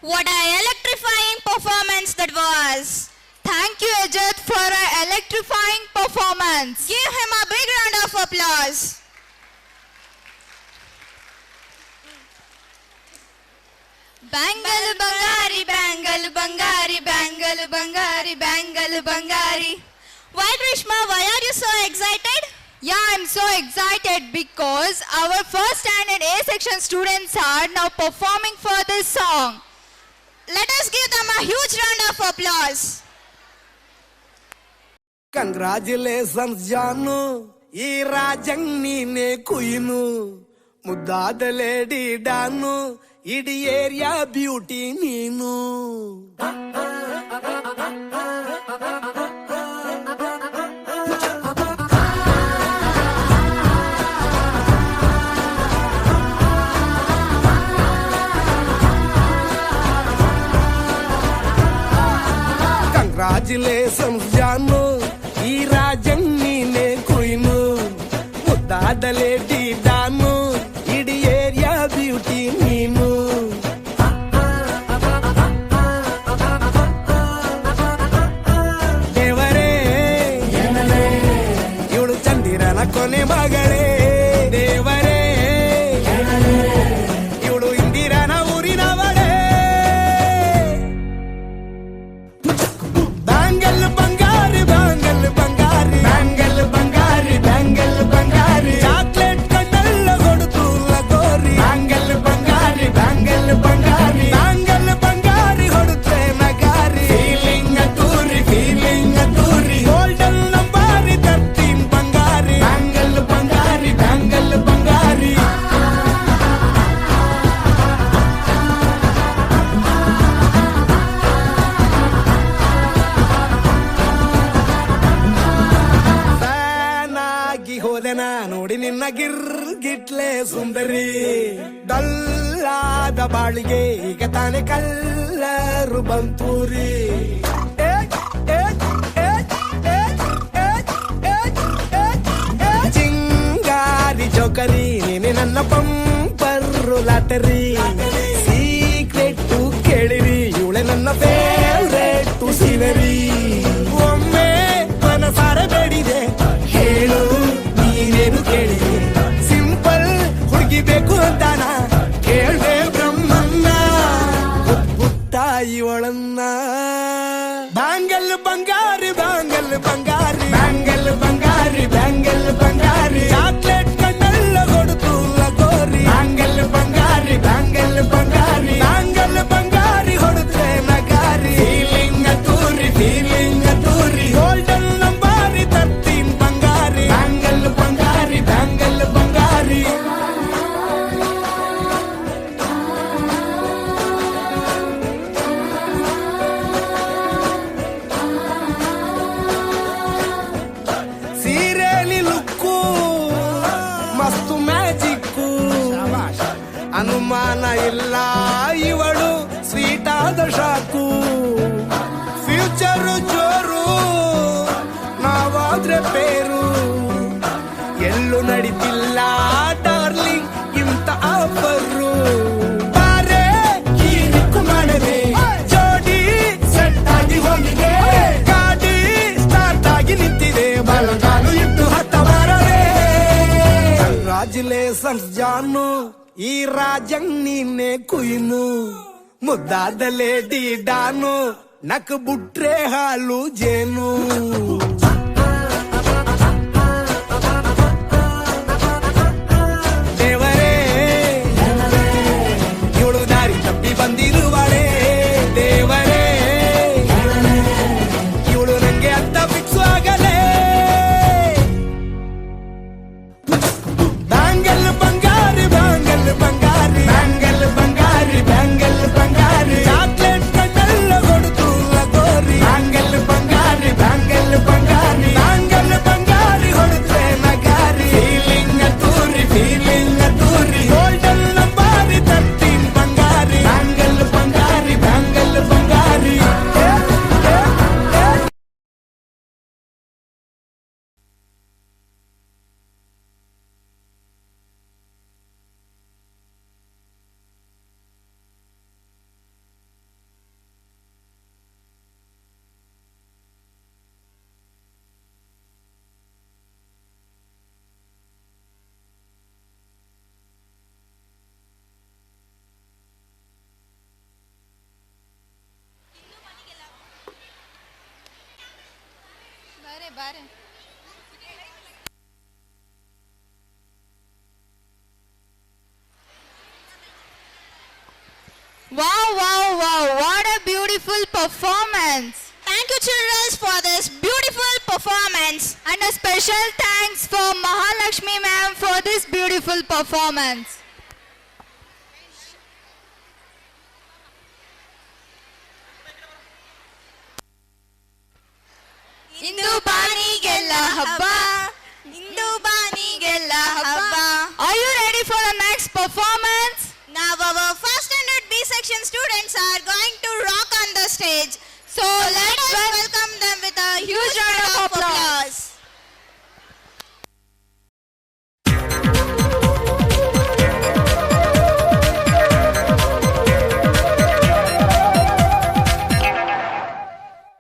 What an electrifying performance that was! Thank you, Ajat, for an electrifying performance. Give him a big round of applause. Bangal Bangari, Bangal Bangari, Bangal Bangari, Bangal Bangari. Why, Grishma, why are you so excited? Yeah, I'm so excited because our first standard A section students are now performing for this song. Let us give them a huge round of applause. Congratulations ಜಾನು ಈ ರಾಜಂಗ್ ನೀನೆ ಕುಯ್ನು ಮುದ್ದಾದ lady don ಇಡೀ area beauty ನೀನು congratulations ಜಾನು ಈ ರಾಜಂಗ್ ನೀನೆ ಕುಯ್ನು ಮುದ್ದಾದ lady don ಇಡೀ area beauty ನೀನು ದೇವರೇ ಇವಳು ಚಂದಿರನ ಕೊನೆ ಮಗಳೇ ದೇವರೇ ಇವಳು ಇಂದಿರನ ಊರಿನವಳೇ ಬ್ಯಾಂಗಲ್ ಬಂಗಾರಿ ಬ್ಯಾಂಗಲ್ ಬಂಗಾರಿ ಬ್ಯಾಂಗಲ್ ಬಂಗಾರಿ ಬ್ಯಾಂಗಲ್ ಬಂಗಾರಿ ಚಾಕ್ಲೇಟ್ ಕಣ್ಣೆಲ್ಲ ಕೊಡುತ್ತೂಲ ಗೋರಿ ಬ್ಯಾಂಗಲ್ ಬಂಗಾರಿ ಡಲ್ಲಾದ ಬಾಳಿಗೆ ಈಗ ತಾನೆ ಕಲ್ಲರು ಬಂತೂರಿ. ಚಿಂಗಾರಿ ಜೋಕರಿ ನೀನೆ ನನ್ನ ಪಂಪರು ಲಾಟರಿ. ಸೀಕ್ರೆಟ್ ಕೇಳಿರಿ ಇವಳೆ ನನ್ನ ಫೇವ್ರೆಟ್ ಸೀನರಿ. ಒಮ್ಮೆ ಮನಸಾರೆ ಬೇಡಿದೆ ಹೇಳು ನೀನೇನು ಕೇಳಿದೆ. ಸಿಂಪಲ್ ಹುಡುಗಿ ಬೇಕು ಅಂತಾನ ಕೇಳ್ದೆ ಬ್ರಹ್ಮನ್ನ. ಪುಟ್ಟ ಇವಳನ್ನ ಬ್ಯಾಂಗಲ್ ಬಂಗಾರಿ ಬ್ಯಾಂಗಲ್ ಬಂಗಾರಿ ಬ್ಯಾಂಗಲ್ ಬಂಗಾರಿ ಬ್ಯಾಂಗಲ್ ಬಂಗಾರಿ. ಚಾಕ್ಲೇಟ್ ಕಣ್ಣೆಲ್ಲ ಕೊಡುತ್ತು ಲಗೋರಿ. ಬ್ಯಾಂಗಲ್ ಬಂಗಾರಿ ಬ್ಯಾಂಗಲ್ ಬಂಗಾರಿ ಬ್ಯಾಂಗಲ್ ಬಂಗಾರಿ ಹೊಡೆದ್ರೆ ನಗಾರಿ. ಫೀಲಿಂಗ್ ತೂರಿ ಗೋಲ್ಡನ್ ನಂಬಾರಿ 13 ಬಂಗಾರಿ. ಬ್ಯಾಂಗಲ್ ಬಂಗಾರಿ ಬ್ಯಾಂಗಲ್ ಬಂಗಾರಿ. ಸೀರೆಲಿ ಲುಕ್ಕು ಮಸ್ತು ಮ್ಯಾಜಿಕ್ಕು. ಅನುಮಾನ ಇಲ್ಲ ಇವಳು ಸ್ವೀಟ್ ಆದ ಶಾಕು. ಫ್ಯೂಚರು ಜೋರು ನಾವಾದ್ರೆ ಪೇರು. ಎಲ್ಲೂ ನಡೀತಿಲ್ಲ ಡಾರ್ಲಿಂಗ್ ಇಂತ ಆಫರು. ಬಾರೆ ಹೀರಿಕ್ಕು ಮಾಡದೆ ಜೋಡಿ ಸೆಟ್ ಆಗಿ ಹೋಗಿದೆ. ಗಾಡಿ ಸ್ಟಾರ್ಟ್ ಆಗಿ ನಿಂತಿದೆ ಬಲಗಾಲು ಇಟ್ಟು ಹತ್ತ ಬಾರದೆ. ಕಂಗ್ರಾಚುಲೇಷನ್ಸ್ ಜಾನು ಈ ರಾಜಂಗ್ ನೀನೆ ಕುಯ್ನು. ಮುದ್ದಾದ ಲೇಡಿ ಡಾನು ನಕ್ ಬುಟ್ರೆ ಹಾಲು ಜೇನು. ದೇವರೇ ಇವಳು ದಾರಿ ತಪ್ಪಿ ಬಂದಿರುವಳೆ. ದೇವರೇ ಇವಳು ನಂಗೆ ಅಂತ ಫಿಕ್ಸ್ ಆಗಲೇ. ಬ್ಯಾಂಗಲ್ ಬಂಗಾರಿ ಬ್ಯಾಂಗಲ್ ಬಂಗಾರಿ ಬ್ಯಾಂಗಲ್ ಬಂಗಾರಿ ಬ್ಯಾಂಗಲ್ ಬಂಗಾರಿ. ಚಾಕ್ಲೇಟ್ ಕಣ್ಣೆಲ್ಲ ಕೊಡುತ್ತು ಲಗೋರಿ. ಬ್ಯಾಂಗಲ್ ಬಂಗಾರಿ ಬ್ಯಾಂಗಲ್ ಬಂಗಾರಿ ಬ್ಯಾಂಗಲ್ ಬಂಗಾರಿ ಹೊಡೆದ್ರೆ ನಗಾರಿ. ಫೀಲಿಂಗ್ ತೂರಿ golden ನಂಬಾರಿ 13 Bangari. Bangle Bangari bangle Bangari. Wow, wow, wow, what a beautiful performance. Thank you children for this beautiful performance. And a special thanks for Mahalakshmi ma'am for this beautiful performance. ಇಂದು ಬಾನಿಗೆಲ್ಲ ಹಬ್ಬ, ಇಂದು ಬಾನಿಗೆಲ್ಲ ಹಬ್ಬ. Are you ready for the next performance? Now our first standard B section students are going to rock on the stage. So let us welcome them with a huge round of applause.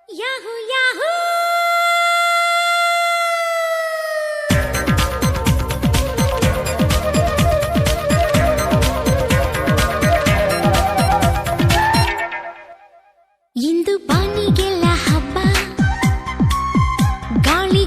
Yahoo yahoo ಇಂದು ಬಾನಿಗೆಲ್ಲ ಹಬ್ಬ, ಗಾಳಿ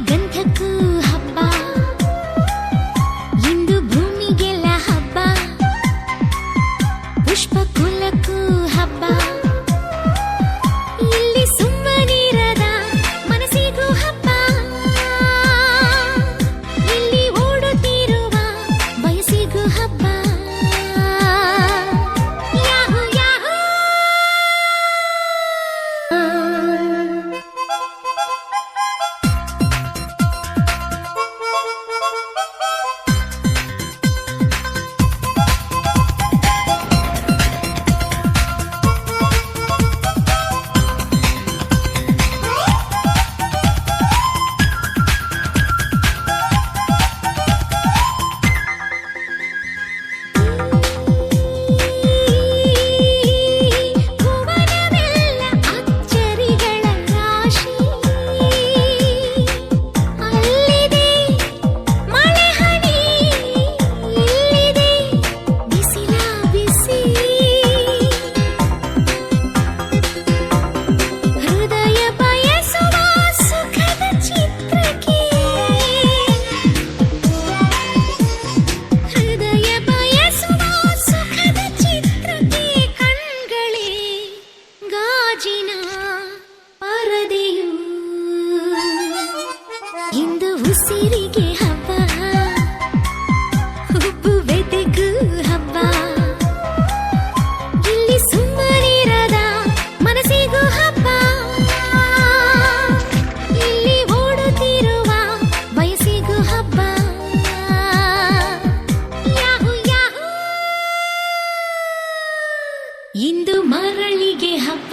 ಇಂದು ಮರಳಿಗೆ ಹಬ್ಬ,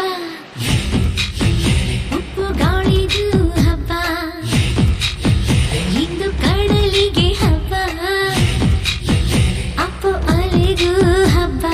ಉಪ್ಪು ಗಾಳಿಗೂ ಹಬ್ಬ, ಇಂದು ಕಡಲಿಗೆ ಹಬ್ಬ, ಅಪ್ಪು ಅಲೆಗೂ ಹಬ್ಬ.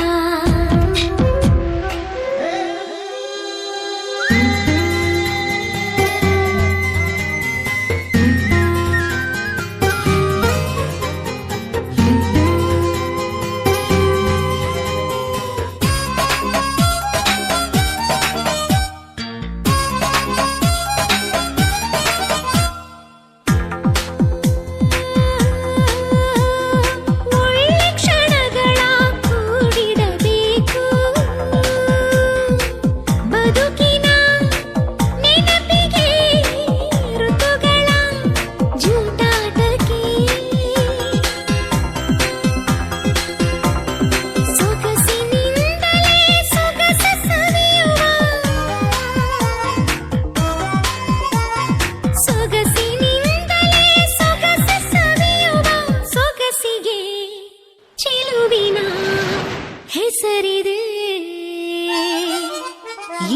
ಹೆಸರಿದೆ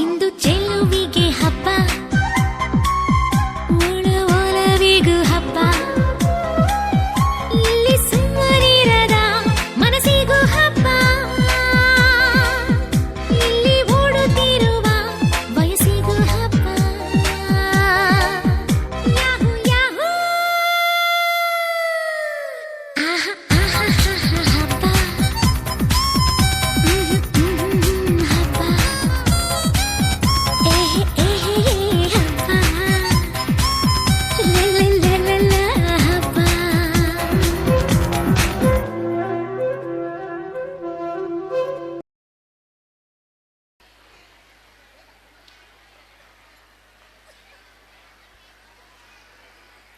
ಇಂದು ಚೆಲುವಿಗೆ ಹಬ್ಬ, ಒಲವಿಗೂ ಹಬ್ಬ, ಇಲ್ಲಿ ಸುಮ್ಮನಿರದ ಮನಸ್ಸಿಗೂ ಹಬ್ಬ, ಇಲ್ಲಿ ಓಡುತ್ತಿರುವ ವಯಸ್ಸಿಗೂ ಹಬ್ಬ. ಯಾಹೂ ಯಾಹೂ ಆಹಾ ಆಹಾ ಹಬ್ಬ.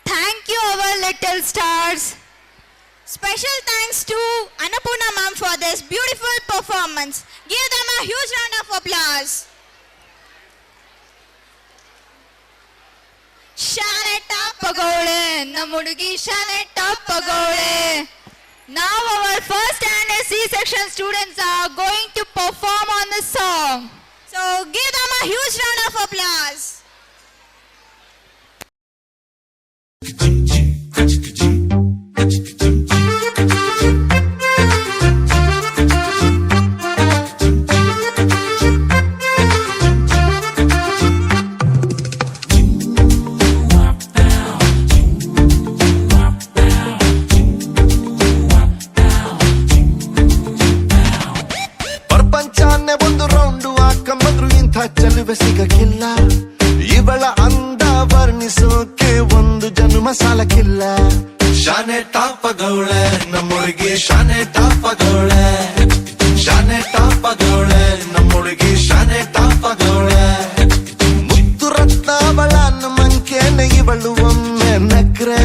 Thank you, our little stars. Special thanks to Annapurna ma'am for this beautiful performance. Give them a huge round of applause. ಶಾನೆ ಟಾಪಗೋಳೆ ನಮ್ಮ ಹುಡುಗಿ ಶಾನೆ ಟಾಪಗೋಳೆ. Now our first and C-section students are going to perform on the song. So give them a huge round of applause. ಪ್ರಪಂಚನೇ ಒಂದು round ಹಾಕಂಬಂದ್ರು ಇಂಥ ಚೆಲುವೆ ಸಿಗಕ್ಕಿಲ್ಲ, ಇವಳ ಅಂದ ವರ್ಣಿಸೋಕೆ ಒಂದು ಜನ್ಮ ಸಾಲಕ್ಕಿಲ್ಲ. ಶಾನೆ ಟಾಪಗೌಳೆ ನಮ್ಮೊಳಗೆ ಶಾನೆ ಟಾಪಗೌಳೆ, ಶಾನೆ ಟಾಪಗೌಳೆ ನಮ್ಮೊಳಗೆ ಶಾನೆ ಟಾಪಗೌಳೆ. ಮುತ್ತು ರತ್ನಾವಳ ಮಂಕೇನೆ ಇವಳು ಒಮ್ಮೆ ನಕ್ರೆ,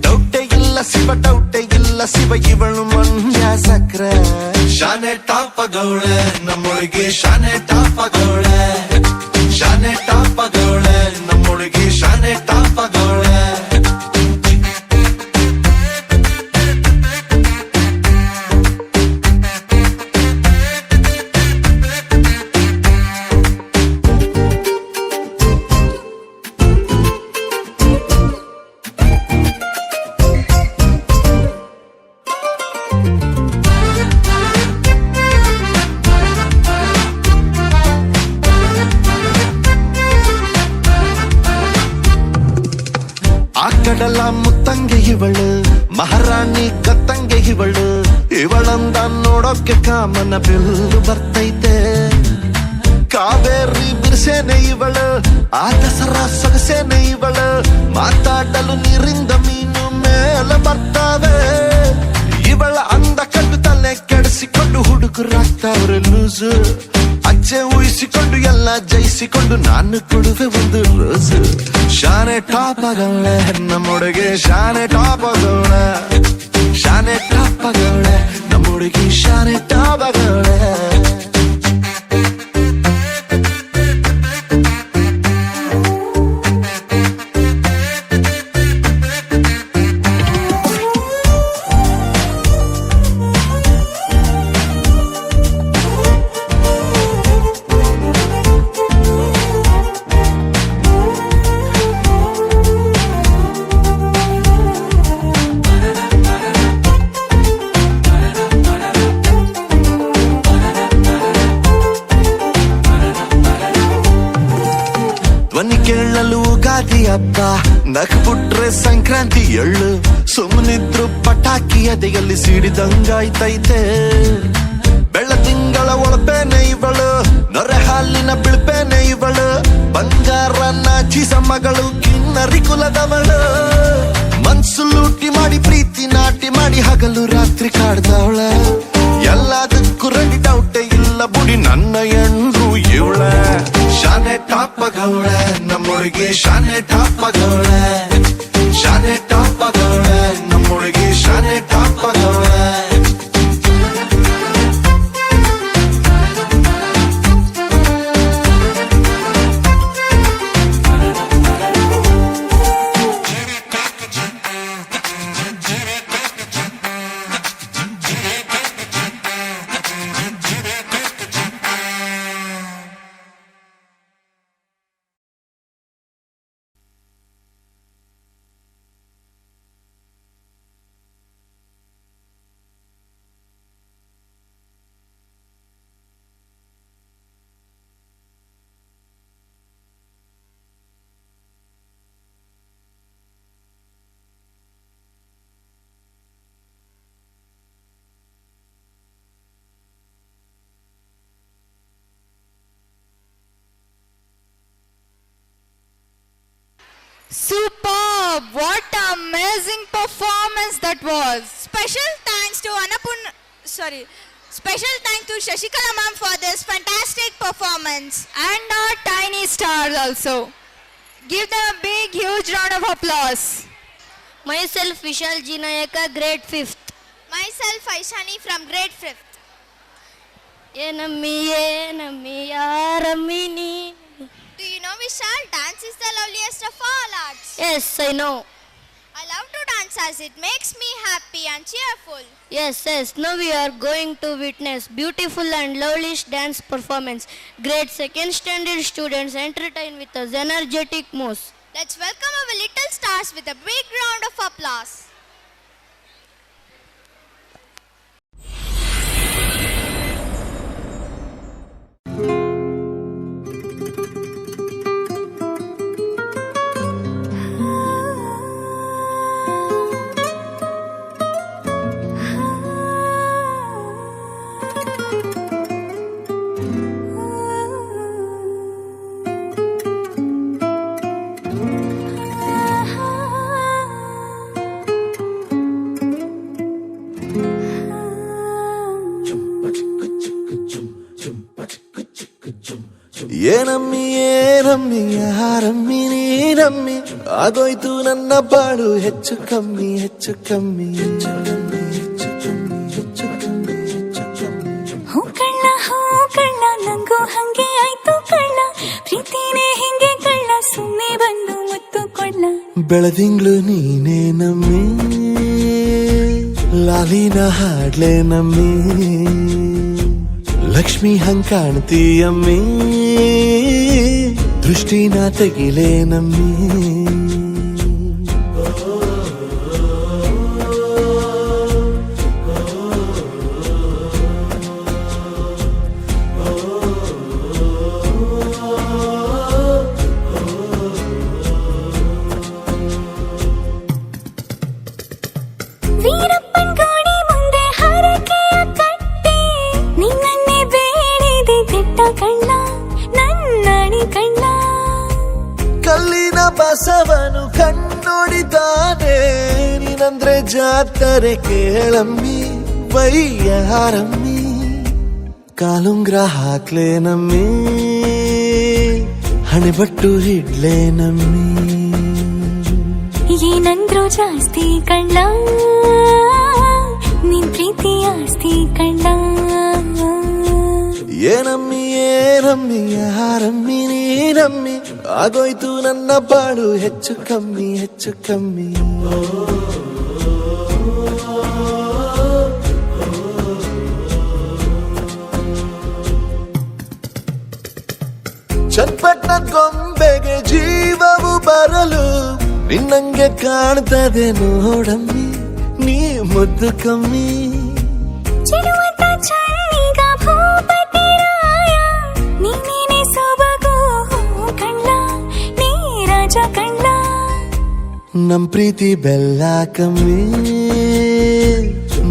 ಡೌಟೆ ಇಲ್ಲ ಶಿವ ಡೌಟೆ ಇಲ್ಲ ಶಿವ ಇವಳು ಮಂಡ್ಯ ಸಕ್ರೆ. ಶಾನೆ ಟಾಪಗೌಳೆ ನಮ್ಮೊಳಗೆ ಶಾನೆ ಟಾಪಗೌಳೆ, ಶಾನೆ ಟಾಪಗೌಳೆ ನಮ್ಮೊಳಗೆ ಶಾನೆ ಟಾಪಗೌಳೆ. ಆ ಕಡಲ ಮುತ್ತಂಗೆ ಇವಳು, ಮಹಾರಾಣಿ ಕತ್ತಂಗೆ ಇವಳು, ಇವಳಂದ ನೋಡೋಕೆ ಕಾಮನ ಬಿಲ್ಲು ಬರ್ತೈತೆ. ಕಾವೇರಿ ಬಿರ್ಸೇನೆ ಇವಳು, ಆ ದಸರಾ ಸೊಗಸೇನೆ ಇವಳು, ಮಾತಾಡಲು ನೀರಿಂದ ಮೀನು ಮೇಲೆ ಬರ್ತಾವೆ. ಇವಳ ಅಂದ ಕಂಡು ತಲೆ ಕೆಡಿಸಿಕೊಂಡು ಹುಡುಗರಾಗ್ತಾವ್ರೆ ಲೂಸು, ಅಜ್ಜೆ ಊಹಿಸಿಕೊಂಡು ಎಲ್ಲ ಜಯಿಸಿಕೊಂಡು ನಾನು ಕೊಡುವೆ ಒಂದು ರೋಸು. ಶಾನೆ ಟಾಪಗೌಳೆ ನಮ್ಮೊಳಗೆ ಶಾನೆ ಟಾಪಗೌಳೆ, ಶಾನೆ ಟಾಪಗೌಳೆ ನಮ್ಮೊಳಗೆ ಶಾನೆ ಟಾಪಗೌಳೆ. ಧ್ವನಿ ಕೇಳಲು ಗಾದಿ ಹಬ್ಬ, ನಕ್ಬಿಟ್ರೆ ಸಂಕ್ರಾಂತಿ ಎಳ್ಳು, ಸುಮ್ಮನಿದ್ರು ಪಟಾಕಿ ಎದೆಯಲ್ಲಿ ಸಿಡಿದಂಗಾಯ್ತೈತೆ. ಬೆಳ್ಳ ತಿಂಗಳ ಒಳಪೇನೆ ಇವಳು, ನೊರೆ ಹಾಲಿನ ಬಿಳ್ಪೇನೆ ಇವಳು, ಬಂಗಾರ ನಾಚಿಸ ಮಗಳು, ಕಿನ್ನರಿ ಕುಲದವಳು. ಮನ್ಸು ಲೂಟಿ ಮಾಡಿ ಪ್ರೀತಿ ನಾಟಿ ಮಾಡಿ ಹಗಲು ರಾತ್ರಿ ಕಾಡ್ದವಳ. ಎಲ್ಲದಕ್ಕೂ ರೆಡಿ ಡೌಟೇ ಇಲ್ಲ ಬುಡಿ ನನ್ನ ಎಂಡ್ರು ಇವಳ. ಶಾನೆ ಟಾಪಗೌಳ ನಮ್ಮೊಳಗೆ, ಶಾನೆ ಟಾಪಗೌಳ, ಶಾನೆ ಟಾಪಗೌಳ ನಮ್ಮೊಳಗೆ, ಶಾನೆ ಟಾಪಗೌಳ. Superb! What amazing performance that was. Special thanks to Shashikala ma'am for this fantastic performance. And our tiny stars also. Give them a big, huge round of applause. Myself Vishal G. Nayaka, grade 5th. Myself Aishani from grade 5th. Enammi yarammi ni. Do you know, Vishal, dance is the loveliest of all arts. Yes, I know. I love to dance as it makes me happy and cheerful. Yes. Now we are going to witness beautiful and lovely dance performance. Grade 2nd standard students entertain with us energetic moves. Let's welcome our little stars with a big round of applause. ಏನಮ್ಮಿ ಏನಮ್ಮಿ ಯಾರಮ್ಮಿ ನೀನಮ್ಮಿ, ಆಗೋಯ್ತು ನನ್ನ ಬಾಳು ಹೆಚ್ಚು ಕಮ್ಮಿ ಹೆಚ್ಚು ಕಮ್ಮಿ ಹೆಚ್ಚು ಕಮ್ಮಿ ಹೆಚ್ಚು ಕಮ್ಮಿ ಹೆಚ್ಚು ಕಮ್ಮಿ ಹೆಚ್ಚು ಕಮ್ಮಿ. ಹೂ ಕಳ್ಳ ನಂಗೂ ಹಂಗೆ ಆಯ್ತು ಕಳ್ಳ, ಪ್ರೀತಿನೇ ಹಿಂಗೆ ಕಳ್ಳ, ಸುಮ್ಮನೆ ಬಂದು ಮುತ್ತು ಕೊಡ್ಲ. ಬೆಳದಿಂಗ್ಳು ನೀನೇ ನಮ್ಮಿ, ಲಾಲಿನ ಹಾಡ್ಲೆ ನಮ್ಮಿ, ಲಕ್ಷ್ಮಿ ಹಂಗ್ ಕಾಣ್ತೀಯಮ್ಮಿ, ದೃಷ್ಟಿನ ತೆಗಿಲೇ ನಮ್ಮಿ. ವೀರಪ್ಪನ್ ಗೋಡಿ ಮುಂದೆ ಹರಕೆಯ ಕಟ್ಟಿ, ನಿನ್ನನ್ನೇ ಬೇಡಿದೆ ದಿಟ್ಟ ಕಳ್ಳ, ನನ್ನಣಿ ಕಳ್ಳ. ಕಲ್ಲಿನ ಬಸವನು ಕಣ್ಣೊಡಿದಾನೆ, ನೀನಂದ್ರೆ ಜಾತರೆ ಕೇಳಮ್ಮಿ, ವೈಯಾರಮ್ಮಿ, ಕಾಲುಂಗ್ರ ಹಾಕ್ಲೆ ನಮ್ಮಿ, ಹಣೆಬಟ್ಟು ಹಿಡ್ಲೆ ನಮ್ಮಿ. ಏನಂದ್ರು ಜಾಸ್ತಿ ಕಳ್ಳ, ನಿನ್ ಪ್ರೀತಿ ಆಸ್ತಿ ಕಳ್ಳ. ಏನಮ್ಮಿ ಏನಮ್ಮಿ ಯಾರಮ್ಮಿ ನೀನಮ್ಮಿ, ಆಗೋಯ್ತು ನನ್ನ ಬಾಳು ಹೆಚ್ಚು ಕಮ್ಮಿ ಹೆಚ್ಚು ಕಮ್ಮಿ. ಚಟ್ಪಟ್ನ ಗೊಂಬೆಗೆ ಜೀವವು ಬರಲು, ನಿನ್ನಂಗೆ ಕಾಣ್ತದೆ ನೋಡಮ್ಮಿ, ನೀ ಮುದ್ದು ಕಮ್ಮಿ. ಚಿರುವತ ಚಳ್ಳಿಗ ಭೂಪತಿ ರಾಯ, ನೀನೇನೆ ಸೊಬಗು ಕಳ್ಳ, ನಮ್ ಪ್ರೀತಿ ಬೆಲ್ಲ ಕಮ್ಮಿ,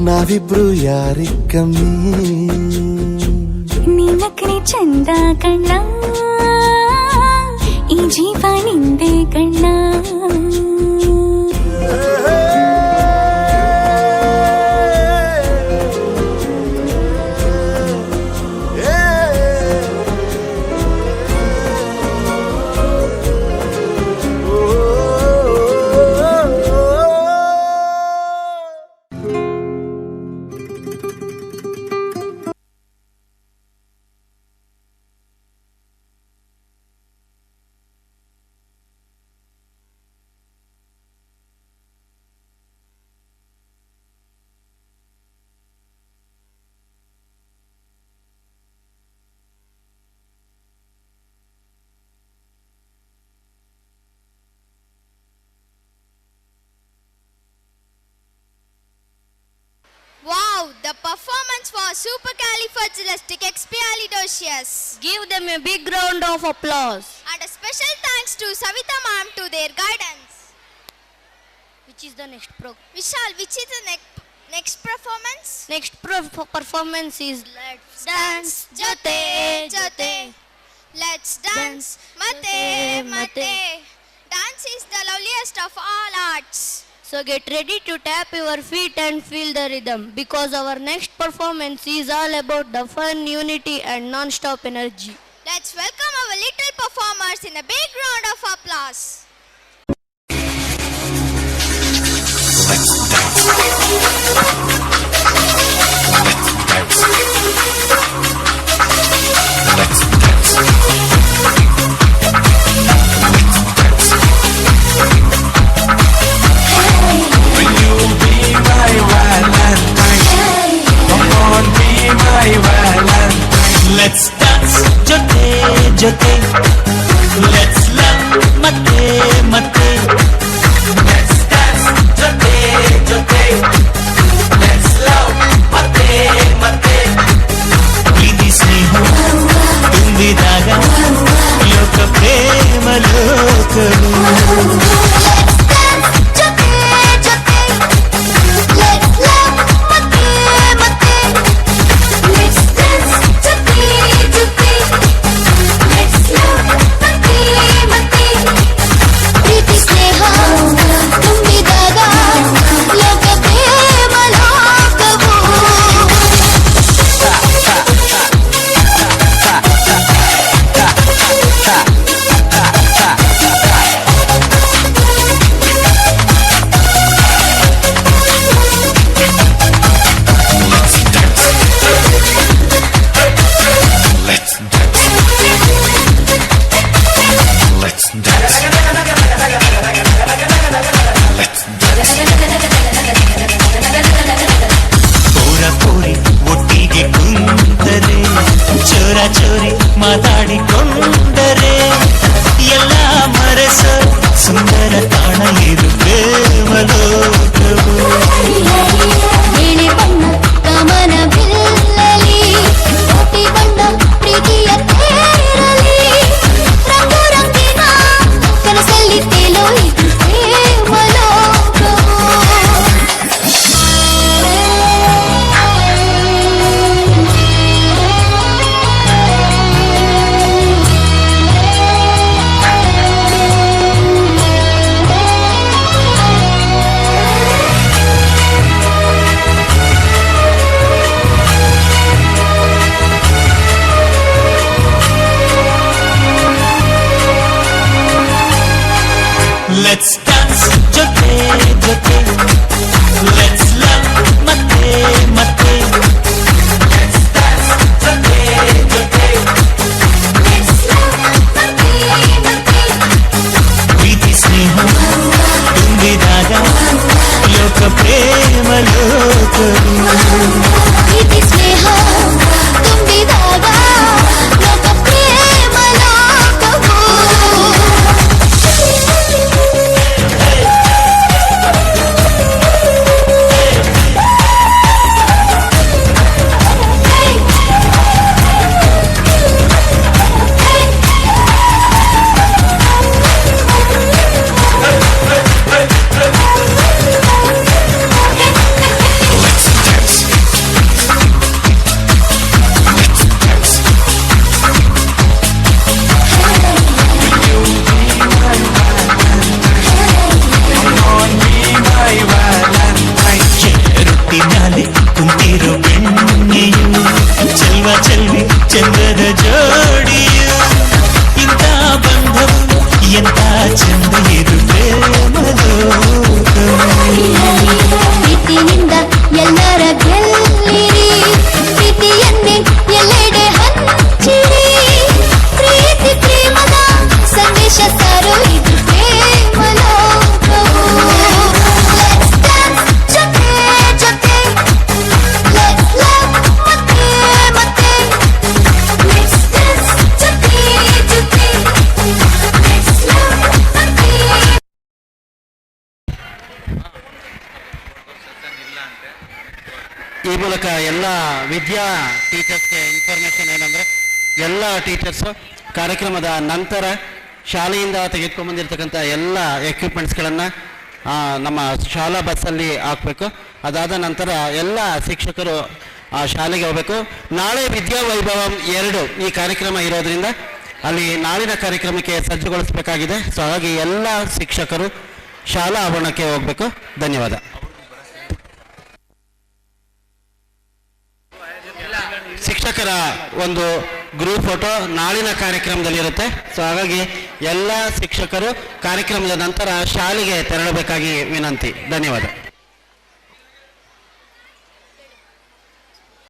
ನಾವಿಬ್ರು ಯಾರಿಗ್ ಕಮ್ಮಿ. ನೀನಕ್ರೆ ಚಂದ ಕಣ್ಣ, ಈ ಜೀವ ನಿಂದೆ ಕಣ್ಣ. Wow, the performance was supercalifragilisticexpialidocious. Give them a big round of applause. And a special thanks to Savita ma'am to their guidance. Which is the next program? Vishal, which is the next performance? Next performance is Let's Dance Jote Jote. Let's dance, mate, mate. Dance is the loveliest of all arts. So get ready to tap your feet and feel the rhythm, because our next performance is all about the fun, unity and non-stop energy. Let's welcome our little performers in a big round of applause. Let's dance, jote, jote. Let's love, mate, mate. Let's dance, jote, jote. Let's love, mate, mate. Idi sneham ತುಂಬಿದಾಗ ಲೋಕ ಪ್ರೇಮ ಲೋಕವು. Let's ಚಂದದ ಜೋಡಿಯು ಇಂಥ ಬಂಧವು ಎಂತ ಚಂದ ಇದು ಪ್ರೀತಿನಿಂದ ಎಲ್ಲರ ಗೆಲ್ಲಿರಿ ಪ್ರೀತಿಯನ್ನೇ ಎಲ್ಲೆಡೆ ಹಂಚಿರಿ ಪ್ರೀತಿ ಪ್ರೇಮದ ಸಂದೇಶ ಸಾರು ಇದು ಪ್ರೇಮ ಲೋಕವು Let's dance ಜೊತೆ ಜೊತೆ Let's love ಮತ್ತೆ ಮತ್ತೆ Let's dance ಜೊತೆ ಜೊತೆ Let's love ಮತ್ತೆ ಈ ಮೂಲಕ ಎಲ್ಲ ವಿದ್ಯಾ ಟೀಚರ್ಸ್ಗೆ ಇನ್ಫಾರ್ಮೇಷನ್ ಏನಂದರೆ ಎಲ್ಲ ಟೀಚರ್ಸು ಕಾರ್ಯಕ್ರಮದ ನಂತರ ಶಾಲೆಯಿಂದ ತೆಗೆದುಕೊಂಡ್ಬಂದಿರ್ತಕ್ಕಂಥ ಎಲ್ಲ ಎಕ್ವಿಪ್ಮೆಂಟ್ಸ್ಗಳನ್ನು ನಮ್ಮ ಶಾಲಾ ಬಸ್ಸಲ್ಲಿ ಹಾಕಬೇಕು. ಅದಾದ ನಂತರ ಎಲ್ಲ ಶಿಕ್ಷಕರು ಶಾಲೆಗೆ ಹೋಗಬೇಕು. ನಾಳೆ ವಿದ್ಯಾ ವೈಭವಂ 2 ಈ ಕಾರ್ಯಕ್ರಮ ಇರೋದ್ರಿಂದ ಅಲ್ಲಿ ನಾಳಿನ ಕಾರ್ಯಕ್ರಮಕ್ಕೆ ಸಜ್ಜುಗೊಳಿಸಬೇಕಾಗಿದೆ. ಸೊ ಹಾಗಾಗಿ ಎಲ್ಲ ಶಿಕ್ಷಕರು ಶಾಲಾ ಆವರಣಕ್ಕೆ ಹೋಗಬೇಕು. ಧನ್ಯವಾದ. ಶಿಕ್ಷಕರ ಒಂದು ಗ್ರೂಪ್ ಫೋಟೋ ನಾಳಿನ ಕಾರ್ಯಕ್ರಮದಲ್ಲಿ ಇರುತ್ತೆ. ಸೊ ಹಾಗಾಗಿ ಎಲ್ಲ ಶಿಕ್ಷಕರು ಕಾರ್ಯಕ್ರಮದ ನಂತರ ಶಾಲೆಗೆ ತೆರಳಬೇಕಾಗಿ ವಿನಂತಿ. ಧನ್ಯವಾದ.